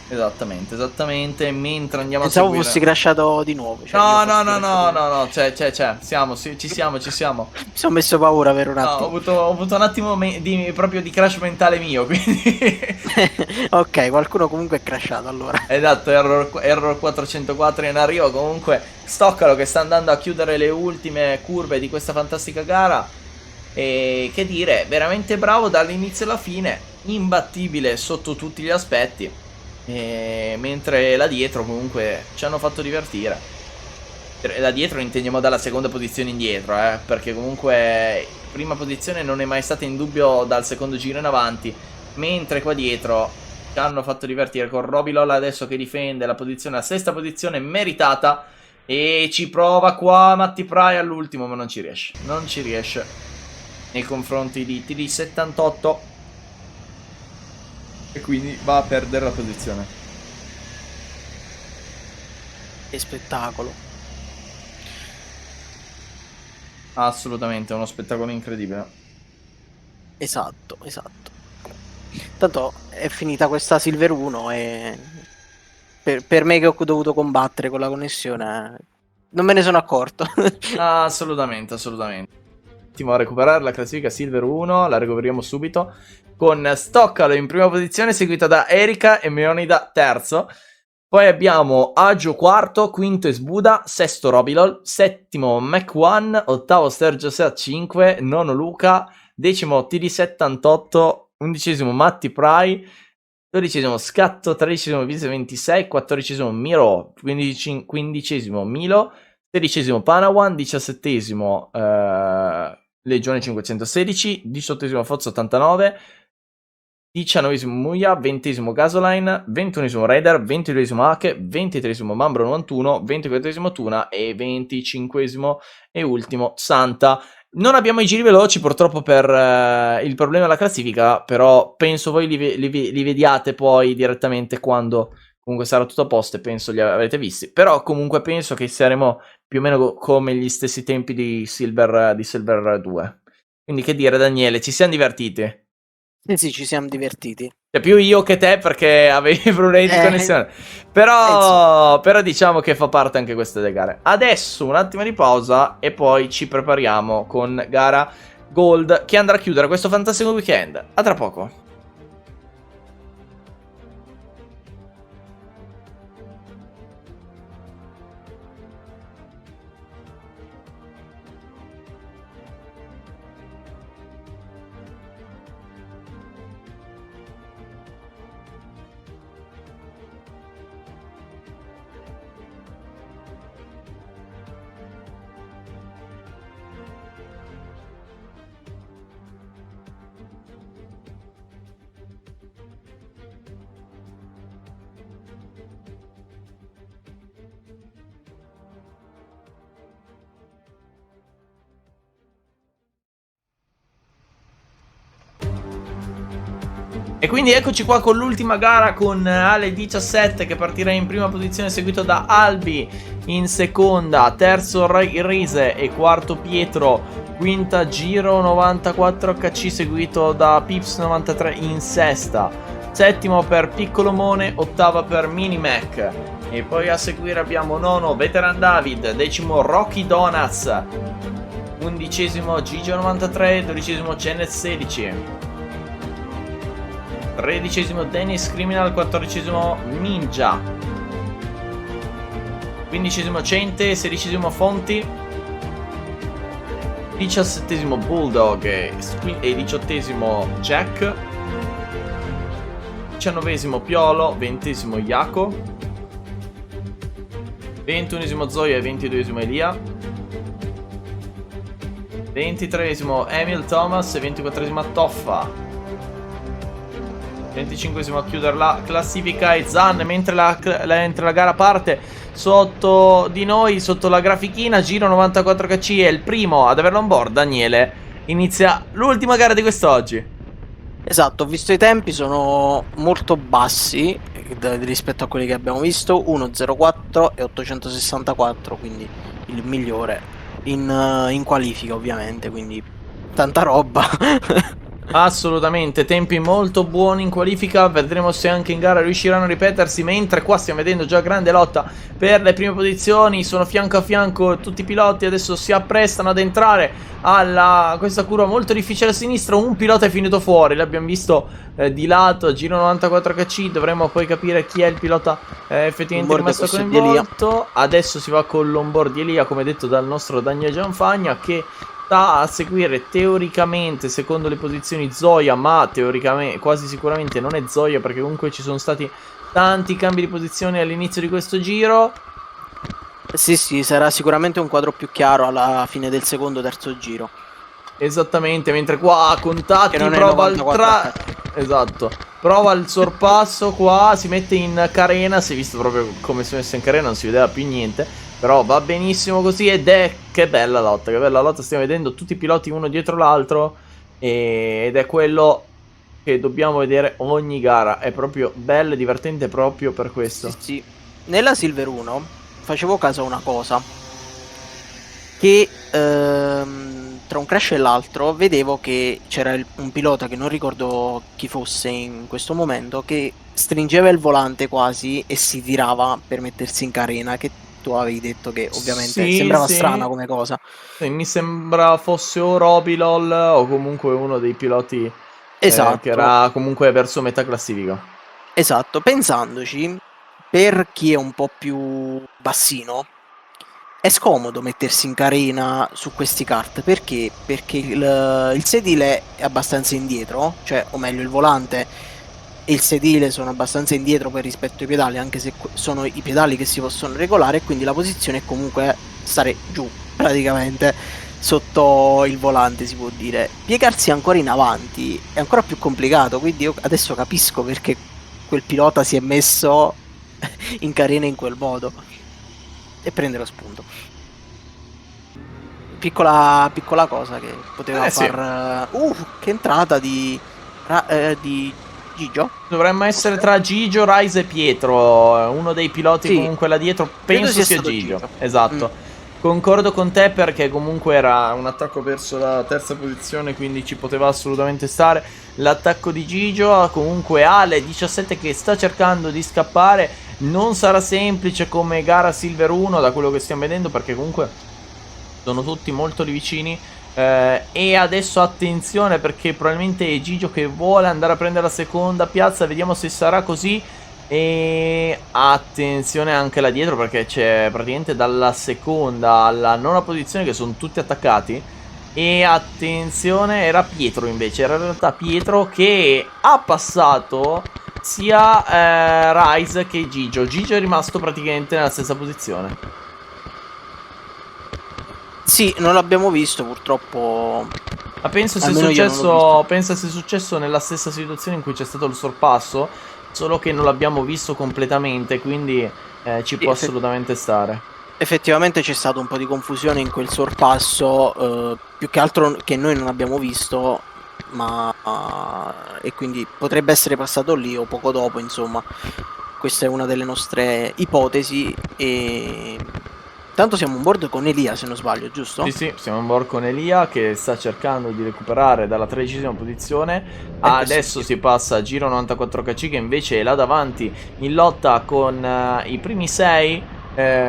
Esattamente, mentre andiamo Pensavo a seguire... fossi crashato di nuovo. Cioè No, ci siamo. Mi sono messo paura per un attimo. Ho avuto un attimo proprio di crash mentale mio, quindi... Ok, qualcuno comunque è crashato allora. Esatto, error 404 in arrivo. Comunque Stoccalo che sta andando a chiudere le ultime curve di questa fantastica gara. E che dire, veramente bravo dall'inizio alla fine, imbattibile sotto tutti gli aspetti. Mentre là dietro comunque ci hanno fatto divertire. Da dietro intendiamo dalla seconda posizione indietro, perché comunque prima posizione non è mai stata in dubbio dal secondo giro in avanti. Mentre qua dietro ci hanno fatto divertire con Robbie Lola adesso che difende la posizione, la sesta posizione meritata. E ci prova qua Matty Pry all'ultimo, ma non ci riesce nei confronti di TD78. E quindi va a perdere la posizione. Che spettacolo. Assolutamente, uno spettacolo incredibile. Esatto. Tanto è finita questa Silver 1 e per me che ho dovuto combattere con la connessione non me ne sono accorto. Assolutamente. Ultimo a recuperare la classifica Silver 1, la recuperiamo subito con Stoccalo in prima posizione, seguita da Erika e Meonida terzo. Poi abbiamo Agio quarto, quinto Esbuda, sesto Robilol, settimo Mac1, ottavo Sergio Sea 5, nono Luca, decimo TD78, undicesimo Matty Pry, dodicesimo Scatto, tredicesimo Vise 26, quattordicesimo Miro, quindicesimo Milo, sedicesimo Panawan, diciassettesimo Legione 516, diciottesimo Forza 89, diciannovesimo Muya, ventesimo Gasoline, ventunesimo Raider, ventiduesimo Ake, ventitresimo Mambro 91, ventiquattresimo Tuna e venticinquesimo e ultimo Santa. Non abbiamo i giri veloci purtroppo per il problema della classifica, però penso voi li vediate poi direttamente quando comunque sarà tutto a posto e penso li avrete visti. Però comunque penso che saremo più o meno come gli stessi tempi di Silver 2. Quindi che dire, Daniele, ci siamo divertiti? Sì, ci siamo divertiti. Cioè, più io che te perché avevi problemi di connessione. Però diciamo che fa parte anche questa delle gare. Adesso un attimo di pausa e poi ci prepariamo con gara Gold che andrà a chiudere questo fantastico weekend. A tra poco. E quindi eccoci qua con l'ultima gara con Ale 17 che partirà in prima posizione, seguito da Albi in seconda, terzo Rise e quarto Pietro, quinta Giro 94 HC seguito da Pips 93 in sesta, settimo per Piccolomone, ottava per Minimac. E poi a seguire abbiamo nono Veteran David, decimo Rocky Donuts, undicesimo Gigio93, dodicesimo Genet 16, tredicesimo Dennis Criminal, quattordicesimo Ninja, quindicesimo Cente, sedicesimo Fonti, diciassettesimo Bulldog e diciottesimo Jack, diciannovesimo Piolo, ventesimo Iaco, ventunesimo Zoya e ventiduesimo Elia, ventitreesimo Emil Thomas e ventiquattresimo Toffa, 25esimo a chiudere la classifica è Zan, mentre la gara parte sotto di noi, sotto la grafichina, giro 94 kc è il primo ad averlo on board. Daniele, inizia l'ultima gara di quest'oggi. Esatto, ho visto i tempi, sono molto bassi rispetto a quelli che abbiamo visto, 1.04 e 864, quindi il migliore in qualifica ovviamente, quindi tanta roba. Assolutamente, tempi molto buoni in qualifica, vedremo se anche in gara riusciranno a ripetersi, mentre qua stiamo vedendo già grande lotta per le prime posizioni, sono fianco a fianco tutti i piloti, adesso si apprestano ad entrare alla questa curva molto difficile a sinistra, un pilota è finito fuori, l'abbiamo visto di lato, giro 94 kc, dovremo poi capire chi è il pilota effettivamente rimasto coinvolto. Adesso si va con l'onboard di Elia, come detto dal nostro Daniele Gianfagna, che sta a seguire teoricamente secondo le posizioni Zoya, ma teoricamente quasi sicuramente non è Zoya, perché comunque ci sono stati tanti cambi di posizione all'inizio di questo giro. Sì, sarà sicuramente un quadro più chiaro alla fine del secondo terzo giro. Esattamente, mentre qua a contatti prova il esatto, prova il sorpasso qua, si mette in carena, si è visto proprio come si è messo in carena, non si vedeva più niente. Però va benissimo così ed è che bella lotta, stiamo vedendo tutti i piloti uno dietro l'altro ed è quello che dobbiamo vedere ogni gara, è proprio bello e divertente proprio per questo. Sì. Nella Silver 1 facevo caso a una cosa, che tra un crash e l'altro vedevo che c'era un pilota che non ricordo chi fosse in questo momento, che stringeva il volante quasi e si tirava per mettersi in carena, che tu avevi detto che ovviamente sembrava strana come cosa. Mi sembra fosse o Robilol o comunque uno dei piloti esatto, che era comunque verso metà classifica. Esatto, pensandoci, per chi è un po' più bassino è scomodo mettersi in carena su questi kart, perché il sedile è abbastanza indietro, cioè, o meglio, il volante e il sedile sono abbastanza indietro per rispetto ai pedali, anche se sono i pedali che si possono regolare, e quindi la posizione è comunque stare giù praticamente sotto il volante, si può dire. Piegarsi ancora in avanti è ancora più complicato, quindi io adesso capisco perché quel pilota si è messo in carena in quel modo e prende lo spunto. Piccola cosa che poteva far che entrata di Gigio? Dovremmo essere tra Gigio, Rise e Pietro, uno dei piloti comunque là dietro, penso sia Gigio. Esatto. Concordo con te, perché comunque era un attacco verso la terza posizione, quindi ci poteva assolutamente stare l'attacco di Gigio. Comunque Ale 17 che sta cercando di scappare, non sarà semplice come gara Silver 1 da quello che stiamo vedendo, perché comunque sono tutti molto lì vicini. E adesso attenzione, perché probabilmente è Gigio che vuole andare a prendere la seconda piazza, vediamo se sarà così. E attenzione anche là dietro, perché c'è praticamente dalla seconda alla nona posizione che sono tutti attaccati. E attenzione, era Pietro invece, era in realtà Pietro che ha passato sia Rise che Gigio. Gigio è rimasto praticamente nella stessa posizione. Sì, non l'abbiamo visto purtroppo. Ma penso sia successo nella stessa situazione in cui c'è stato il sorpasso, solo che non l'abbiamo visto completamente, quindi ci può assolutamente stare. Effettivamente c'è stato un po' di confusione in quel sorpasso, più che altro che noi non abbiamo visto, ma e quindi potrebbe essere passato lì o poco dopo, insomma. Questa è una delle nostre ipotesi Tanto siamo on board con Elia, se non sbaglio, giusto? Sì, sì, siamo on board con Elia che sta cercando di recuperare dalla 13ª posizione. Adesso si passa a Giro 94KC che invece è là davanti in lotta con i primi 6.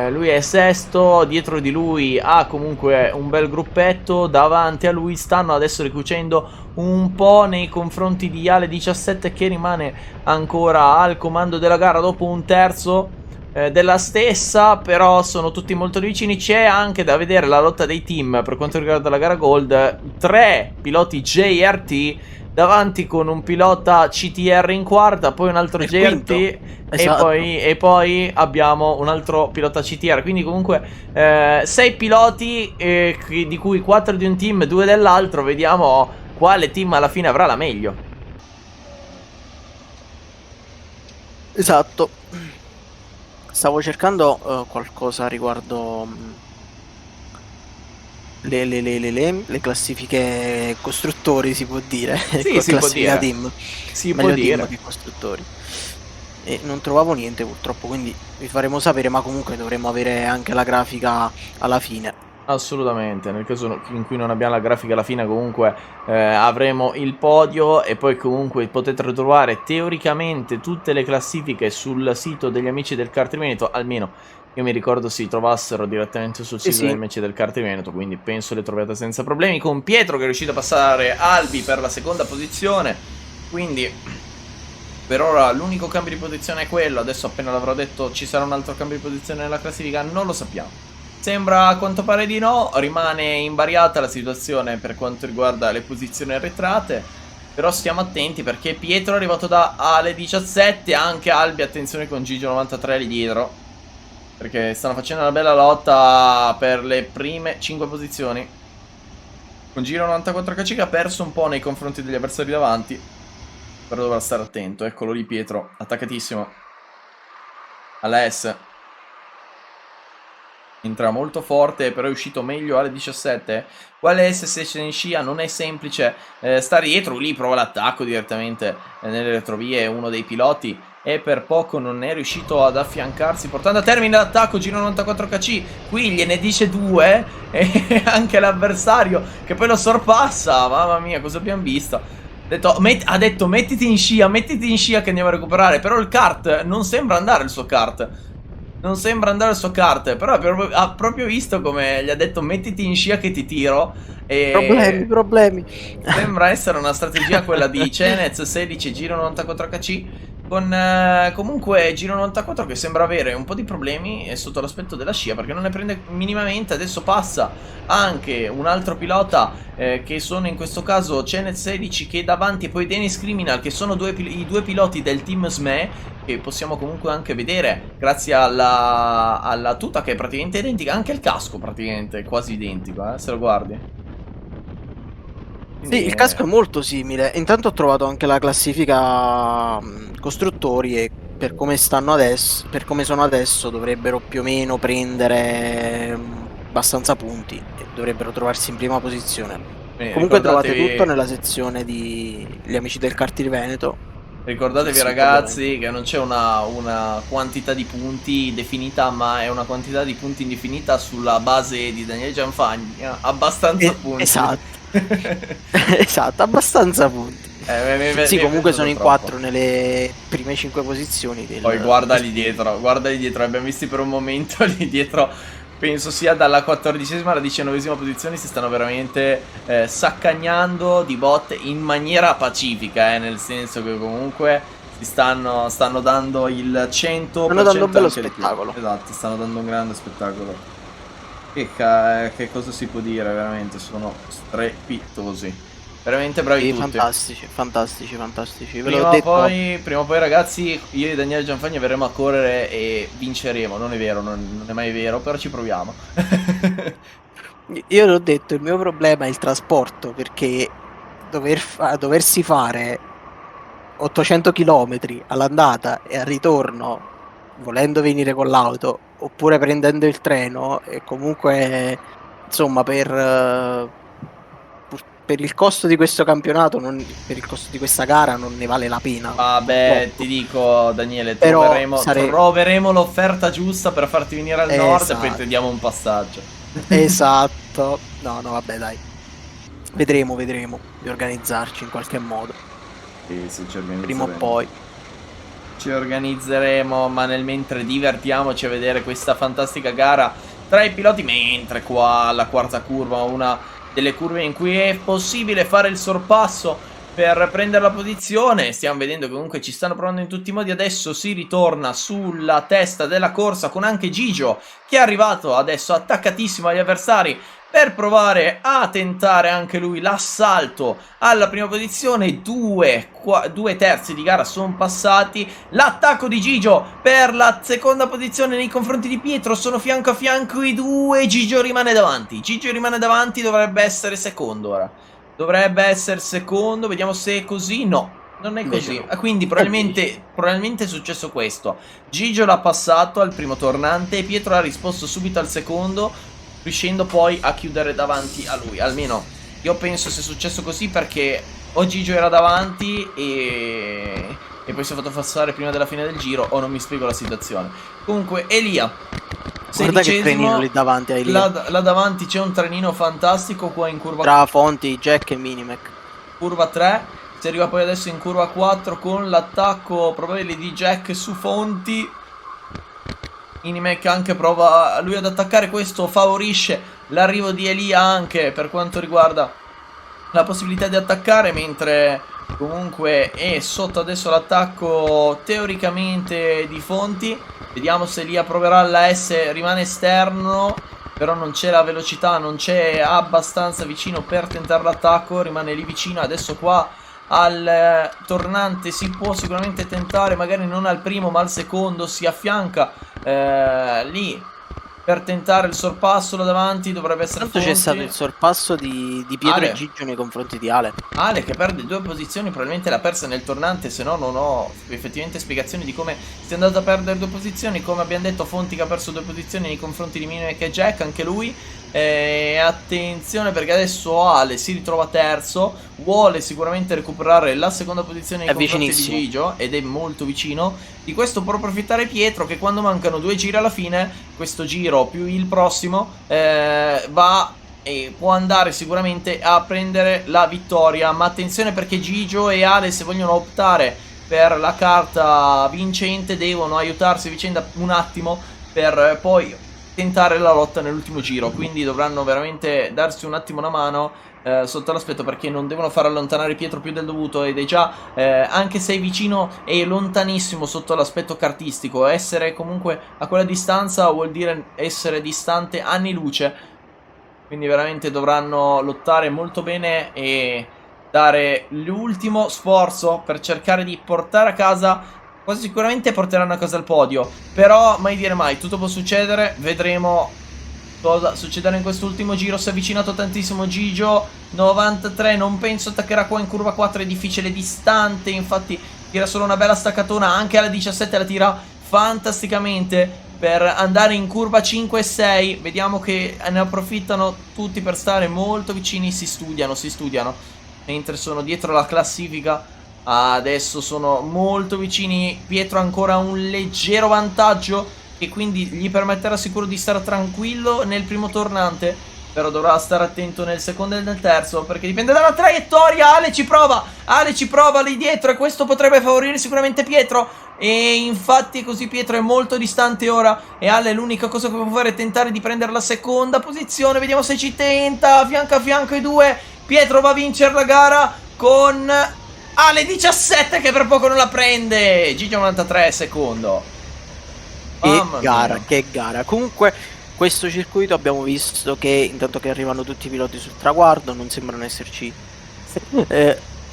Lui è sesto, dietro di lui ha comunque un bel gruppetto, davanti a lui stanno adesso ricucendo un po' nei confronti di Ale 17 che rimane ancora al comando della gara dopo un terzo della stessa, però sono tutti molto vicini. C'è anche da vedere la lotta dei team per quanto riguarda la gara Gold. 3 piloti JRT davanti con un pilota CTR in quarta, poi un altro JRT esatto. e poi abbiamo un altro pilota CTR. Quindi comunque 6 piloti di cui 4 di un team e 2 dell'altro. Vediamo quale team alla fine avrà la meglio. Esatto. Stavo cercando qualcosa riguardo le classifiche costruttori, si può dire. Sì, si può Classifica dire. team. Si Meglio può dire. team che costruttori. E non trovavo niente purtroppo, quindi vi faremo sapere, ma comunque dovremo avere anche la grafica alla fine. Assolutamente, nel caso in cui non abbiamo la grafica alla fine comunque avremo il podio e poi comunque potete ritrovare teoricamente tutte le classifiche sul sito degli amici del Kart Veneto, almeno io mi ricordo si trovassero direttamente sul sito degli amici del Kart Veneto, quindi penso le troviate senza problemi, con Pietro che è riuscito a passare Albi per la seconda posizione, quindi per ora l'unico cambio di posizione è quello, adesso appena l'avrò detto ci sarà un altro cambio di posizione nella classifica, non lo sappiamo. Sembra a quanto pare di no, rimane invariata la situazione per quanto riguarda le posizioni arretrate, però stiamo attenti perché Pietro è arrivato da Ale 17, anche Albi, attenzione con Gigio 93 lì dietro, perché stanno facendo una bella lotta per le prime 5 posizioni. Con Giro 94KC che ha perso un po' nei confronti degli avversari davanti, però dovrà stare attento, eccolo lì Pietro, attaccatissimo alla S. Entra molto forte, però è uscito meglio alle 17. Quale SS in scia non è semplice stare dietro, lì prova l'attacco direttamente nelle retrovie uno dei piloti e per poco non è riuscito ad affiancarsi, portando a termine l'attacco. Giro 94KC, qui gliene dice 2 e anche l'avversario che poi lo sorpassa. Mamma mia, cosa abbiamo visto? Ha detto mettiti in scia che andiamo a recuperare, però il kart non sembra andare, il suo kart non sembra andare al suo kart, però ha proprio visto come gli ha detto mettiti in scia che ti tiro. E Problemi. sembra essere una strategia quella di Cenez 16 Giro 94KC con comunque Giro 94 che sembra avere un po' di problemi sotto l'aspetto della scia perché non ne prende minimamente. Adesso passa anche un altro pilota che sono in questo caso Cenez 16 che è davanti e poi Dennis Criminal che sono i due piloti del team SME che possiamo comunque anche vedere grazie alla tuta che è praticamente identica, anche il casco praticamente è quasi identico se lo guardi. Sì, il casco è molto simile. Intanto ho trovato anche la classifica costruttori e per come stanno adesso, per come sono adesso, dovrebbero più o meno prendere abbastanza punti e dovrebbero trovarsi in prima posizione. Comunque trovate tutto nella sezione di gli amici del Kart Veneto. Ricordatevi ragazzi che non c'è una quantità di punti definita, ma è una quantità di punti indefinita sulla base di Daniele Gianfagna. Abbastanza punti. Esatto. Esatto, abbastanza punti. Sì, comunque sono in 4 nelle prime 5 posizioni poi guardali dietro, abbiamo visti per un momento lì dietro. Penso sia dalla 14ª alla 19ª posizione si stanno veramente saccagnando di bot in maniera pacifica, nel senso che comunque si stanno dando il 100%. Stanno dando un bello spettacolo. Esatto, stanno dando un grande spettacolo. Che cosa si può dire, veramente, sono strepitosi. Veramente bravi tutti. Fantastici. Prima o poi ragazzi, io e Daniele Gianfagni verremo a correre e vinceremo. Non è vero, non è mai vero, però ci proviamo. Io l'ho detto, il mio problema è il trasporto, perché doversi fare 800 km all'andata e al ritorno volendo venire con l'auto oppure prendendo il treno e comunque insomma per il costo di questo campionato, per il costo di questa gara, non ne vale la pena. Vabbè, ti dico, Daniele, Però troveremo l'offerta giusta per farti venire al nord, Esatto. e poi ti diamo un passaggio. Esatto. No, vabbè, dai. Vedremo di organizzarci in qualche modo. Sì, ci organizzeremo. Prima o poi. Ci organizzeremo, ma nel mentre divertiamoci a vedere questa fantastica gara tra i piloti, mentre qua alla quarta curva, una delle curve in cui è possibile fare il sorpasso per prendere la posizione. Stiamo vedendo che comunque ci stanno provando in tutti i modi. Adesso si ritorna sulla testa della corsa con anche Gigio, che è arrivato adesso attaccatissimo agli avversari per provare a tentare anche lui l'assalto alla prima posizione. Due terzi di gara sono passati. L'attacco di Gigio per la seconda posizione nei confronti di Pietro. Sono fianco a fianco i due. Gigio rimane davanti. Dovrebbe essere secondo ora. Dovrebbe essere secondo. Vediamo se è così. No, non è così. Quindi probabilmente è successo questo. Gigio l'ha passato al primo tornante e Pietro ha risposto subito al secondo, riuscendo poi a chiudere davanti a lui. Almeno io penso sia successo così, perché o Gigio era davanti e poi si è fatto passare prima della fine del giro, o non mi spiego la situazione. Comunque Elia, guarda che trenino lì davanti a Elia. Là davanti c'è un trenino fantastico qua in curva tra Fonti, Jack e Minimac. Curva 3. Si arriva poi adesso in curva 4 con l'attacco probabile di Jack su Fonti. Minimac anche prova lui ad attaccare. Questo favorisce l'arrivo di Elia anche per quanto riguarda la possibilità di attaccare, mentre comunque è sotto adesso l'attacco teoricamente di Fonti. Vediamo se Elia proverà la S, rimane esterno, però non c'è la velocità, non c'è abbastanza vicino per tentare l'attacco. Rimane lì vicino. Adesso qua al tornante si può sicuramente tentare, magari non al primo ma al secondo. Si affianca lì per tentare il sorpasso là davanti. Dovrebbe essere Tanto c'è stato il sorpasso di Pietro Ale. e Gigio nei confronti di Ale. Ale che perde 2 posizioni, probabilmente l'ha persa nel tornante, se no non ho effettivamente spiegazioni di come sia andato a perdere 2 posizioni. Come abbiamo detto, Fonti che ha perso 2 posizioni nei confronti di Minimac e Jack, anche lui. Attenzione, perché adesso Ale si ritrova terzo, vuole sicuramente recuperare la seconda posizione nei confronti di Gigio, ed è molto vicino. Di questo può approfittare Pietro, che quando mancano 2 giri alla fine, questo giro più il prossimo, va e può andare sicuramente a prendere la vittoria. Ma attenzione, perché Gigio e Ale, se vogliono optare per la carta vincente, devono aiutarsi a vicenda un attimo per poi tentare la lotta nell'ultimo giro. Quindi dovranno veramente darsi un attimo una mano sotto l'aspetto, perché non devono far allontanare Pietro più del dovuto, ed è già anche se è vicino e lontanissimo sotto l'aspetto cartistico. Essere comunque a quella distanza vuol dire essere distante anni luce. Quindi veramente dovranno lottare molto bene e dare l'ultimo sforzo per cercare di portare a casa. Quasi sicuramente porteranno a casa il podio, però mai dire mai, tutto può succedere. Vedremo cosa succederà in quest'ultimo giro. Si è avvicinato tantissimo Gigio, 93, non penso attaccherà qua in curva 4, è difficile, distante, infatti tira solo una bella staccatona. Anche alla 17 la tira fantasticamente per andare in curva 5 e 6. Vediamo che ne approfittano tutti per stare molto vicini. Si studiano mentre sono dietro la classifica. Adesso sono molto vicini. Pietro ha ancora un leggero vantaggio, che quindi gli permetterà sicuro di stare tranquillo nel primo tornante, però dovrà stare attento nel secondo e nel terzo, perché dipende dalla traiettoria. Ale ci prova lì dietro, e questo potrebbe favorire sicuramente Pietro. E infatti così Pietro è molto distante ora, e Ale l'unica cosa che può fare è tentare di prendere la seconda posizione. Vediamo se ci tenta, fianco a fianco i due. Pietro va a vincere la gara con Ale 17 che per poco non la prende. Gigio 93 secondo. Che gara. Comunque questo circuito abbiamo visto che intanto che arrivano tutti i piloti sul traguardo non sembrano esserci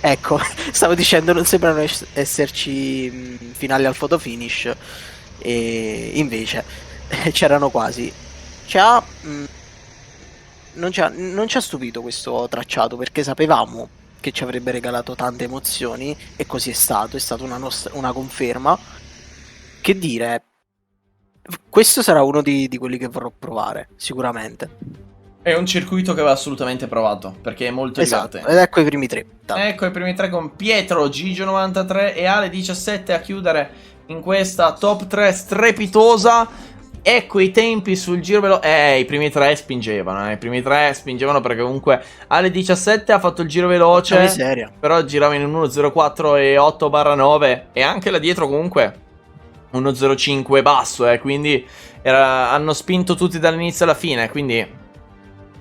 ecco, stavo dicendo, non sembrano esserci finali al photo finish, e invece c'erano quasi. Non ci ha stupito questo tracciato, perché sapevamo che ci avrebbe regalato tante emozioni, e così è stata una conferma. Che dire, questo sarà uno di quelli che vorrò provare sicuramente. È un circuito che va assolutamente provato, perché è molto Esatto, divertente. ed ecco i primi tre. Ecco i primi tre con Pietro, Gigio93 e Ale17 a chiudere in questa top 3 strepitosa. Ecco i tempi sul giro veloce. I primi tre spingevano. I primi tre spingevano perché comunque Ale17 ha fatto il giro veloce. Miseria. Però girava in 1.04 e 8/9. E anche là dietro comunque 1.05 basso. Quindi hanno spinto tutti dall'inizio alla fine. Quindi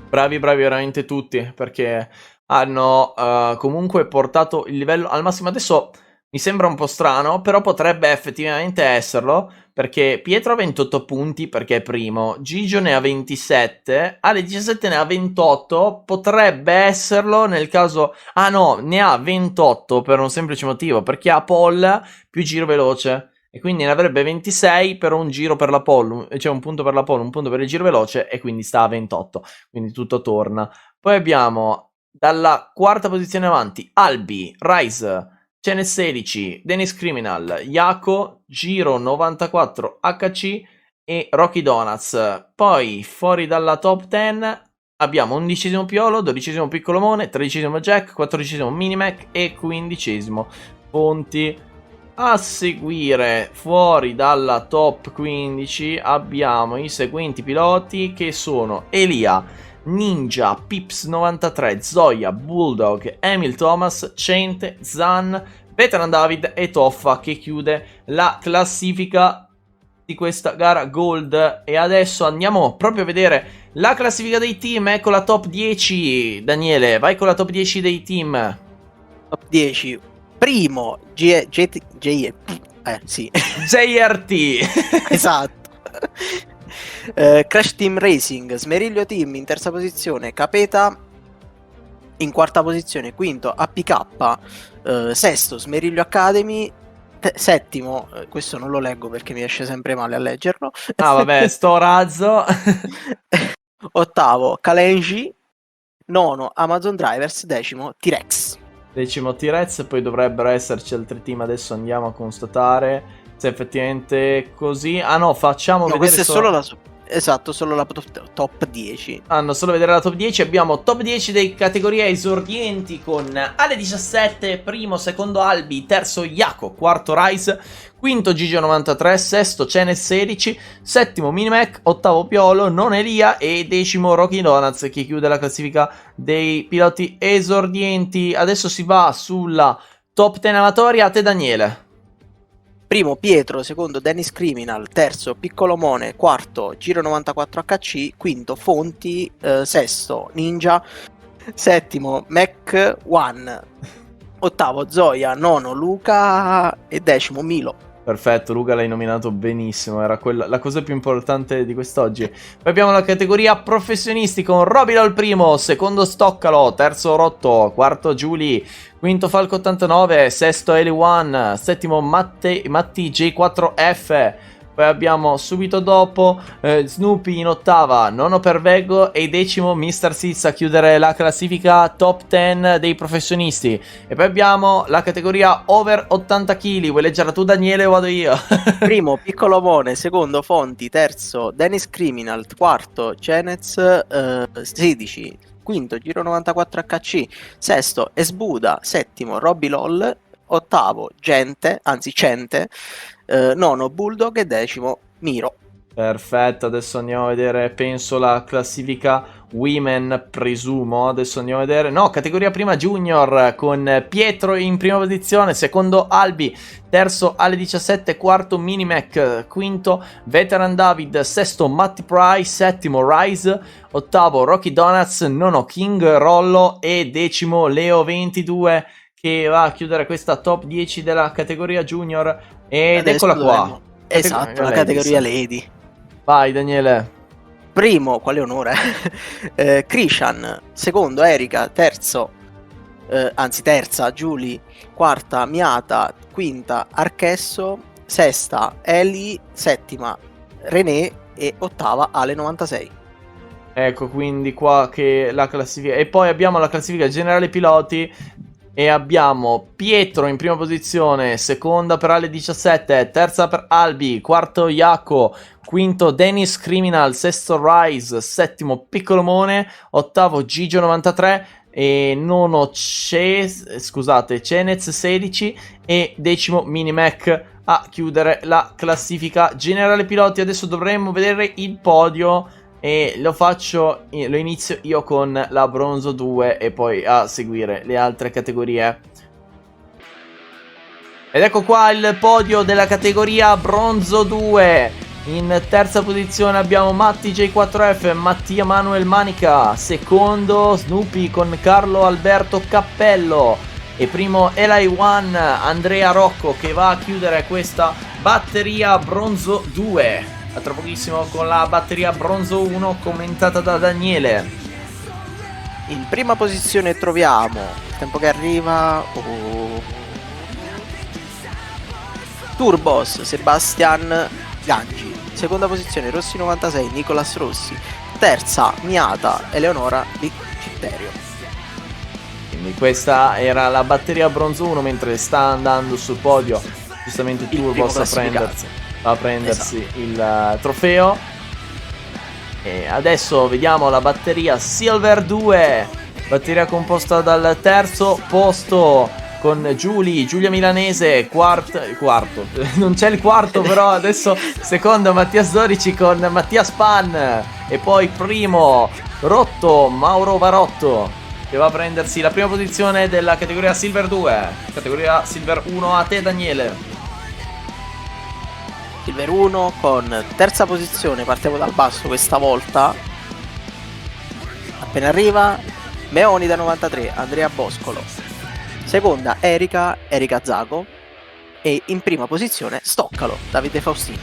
bravi veramente tutti. Perché hanno comunque portato il livello al massimo. Adesso mi sembra un po' strano, però potrebbe effettivamente esserlo, perché Pietro ha 28 punti perché è primo, Gigio ne ha 27, Ale 17 ne ha 28, potrebbe esserlo nel caso... Ah no, ne ha 28 per un semplice motivo, perché ha pole più giro veloce. E quindi ne avrebbe 26 per un giro per la pole, cioè un punto per la pole, un punto per il giro veloce, e quindi sta a 28, quindi tutto torna. Poi abbiamo dalla quarta posizione avanti Albi, Rise, Cene 16, Dennis Criminal, Yako, Giro 94 HC e Rocky Donuts. Poi fuori dalla top 10 abbiamo 11° Piolo, 12° Piccolomone, 13° Jack, 14° Minimac e 15° Ponti. A seguire, fuori dalla top 15, abbiamo i seguenti piloti che sono Elia, Ninja, Pips93, Zoya, Bulldog, Emil Thomas, Cente, Zan, Veteran David e Toffa, che chiude la classifica di questa gara Gold. E adesso andiamo proprio a vedere la classifica dei team. Ecco la top 10. Daniele, vai con la top 10 dei team. Top 10. Primo sì. JRT. Esatto. Crash Team Racing, Smeriglio Team in terza posizione, Capeta in quarta posizione, quinto APK, sesto Smeriglio Academy, settimo, questo non lo leggo perché mi esce sempre male a leggerlo. Ah vabbè, sto razzo. Ottavo Kalenji, nono Amazon Drivers, decimo T-Rex. Decimo T-Rex, poi dovrebbero esserci altri team, adesso andiamo a constatare se effettivamente è così. Ah no, facciamo vedere questa è solo la esatto, solo la top 10. Solo vedere la top 10. Abbiamo top 10 dei categorie esordienti con Ale 17, primo, secondo Albi, terzo Yako, quarto Rise, quinto Gigio 93, sesto Cene 16, settimo Minimac, ottavo Piolo, non Elia e decimo Rocky Donuts, che chiude la classifica dei piloti esordienti. Adesso si va sulla top 10 amatoria. A te Daniele. Primo Pietro, secondo Dennis Criminal, terzo Piccolomone, quarto Giro 94 HC, quinto Fonti, sesto Ninja, settimo Mac One, ottavo Zoya, nono Luca e decimo Milo. Perfetto, Luca l'hai nominato benissimo, era la cosa più importante di quest'oggi. Poi abbiamo la categoria professionisti con Robilo il primo, secondo Stoccalo, terzo Rotto, quarto Giuli, quinto Falco 89, sesto Eli One, settimo Matti J4F. Poi abbiamo subito dopo Snoopy in ottava, nono Pervego e decimo Mr. Sitz a chiudere la classifica top 10 dei professionisti. E poi abbiamo la categoria over 80 kg. Vuoi leggerla tu Daniele o vado io? Primo Piccolomone, secondo Fonti, terzo Dennis Criminal, quarto Cenez 16, quinto Giro 94 HC, sesto Esbuda, settimo Robby LOL, ottavo Cente, nono Bulldog e decimo Miro. Perfetto, adesso andiamo a vedere, penso, la classifica women, presumo. Adesso andiamo a vedere. No, categoria prima junior con Pietro in prima posizione, secondo Albi, terzo Ale 17, quarto Minimac, quinto Veteran David, sesto Matti Price, settimo Rise, ottavo Rocky Donuts, nono King Rollo e decimo Leo 22, che va a chiudere questa top 10 della categoria junior. Ed adesso eccola qua. Esatto, la categoria Lady. Vai Daniele. Primo, quale onore? Krishan, secondo Erika, terzo, terza Giulia, quarta Miata, quinta Archesso, sesta Eli, settima René e ottava Ale 96. Ecco quindi qua che la classifica. E poi abbiamo la classifica generale piloti. E abbiamo Pietro in prima posizione, seconda per Ale 17, terza per Albi, quarto Iaco, quinto Dennis Criminal, sesto Rise, settimo Piccolomone, ottavo Gigio 93 e nono Cenez 16 e decimo Minimac a chiudere la classifica generale piloti. Adesso dovremmo vedere il podio e lo inizio io con la bronzo 2 e poi a seguire le altre categorie. Ed ecco qua il podio della categoria bronzo 2. In terza posizione abbiamo Matti J4F, Mattia Manuel Manica, secondo Snoopy con Carlo Alberto Cappello e primo Eli One Andrea Rocco, che va a chiudere questa batteria bronzo 2. A tra pochissimo con la batteria bronzo 1 commentata da Daniele. In prima posizione troviamo, il tempo che arriva, Turbos Sebastian Gangi, seconda posizione Rossi 96 Nicolas Rossi, terza Miata Eleonora Di Citterio. Quindi questa era la batteria bronzo 1, mentre sta andando sul podio giustamente Turbos a prendersi esatto. il trofeo. E adesso vediamo la batteria Silver 2, batteria composta dal terzo posto con Giulia Milanese, quarto, non c'è il quarto però adesso secondo Mattias Dorici con Mattias Pan e poi primo Rotto, Mauro Varotto, che va a prendersi la prima posizione della categoria Silver 2, categoria Silver 1 a te Daniele. Silver 1 con terza posizione, partiamo dal basso questa volta, appena arriva Meonida 93 Andrea Boscolo, seconda Erika Zago e in prima posizione Stoccalo Davide Faustini.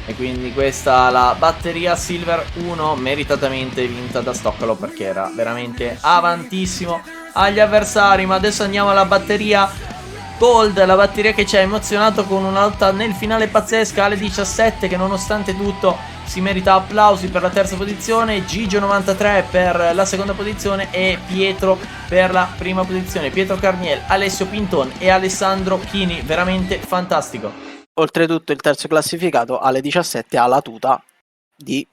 E quindi questa la batteria Silver 1 meritatamente vinta da Stoccalo, perché era veramente avantissimo agli avversari. Ma adesso andiamo alla batteria Gold, la batteria che ci ha emozionato con una lotta nel finale pazzesca. Ale 17 che nonostante tutto si merita applausi per la terza posizione, Gigio 93 per la seconda posizione e Pietro per la prima posizione. Pietro Carniel, Alessio Pinton e Alessandro Chini, veramente fantastico. Oltretutto il terzo classificato alle 17 ha la tuta di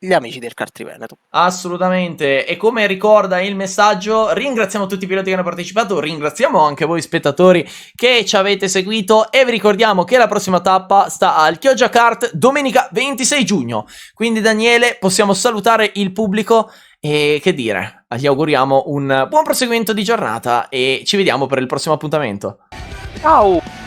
gli amici del Kart Veneto. Assolutamente, e come ricorda il messaggio, ringraziamo tutti i piloti che hanno partecipato, ringraziamo anche voi spettatori che ci avete seguito e vi ricordiamo che la prossima tappa sta al Chioggia Kart domenica 26 giugno. Quindi Daniele, possiamo salutare il pubblico e che dire, gli auguriamo un buon proseguimento di giornata e ci vediamo per il prossimo appuntamento. Ciao!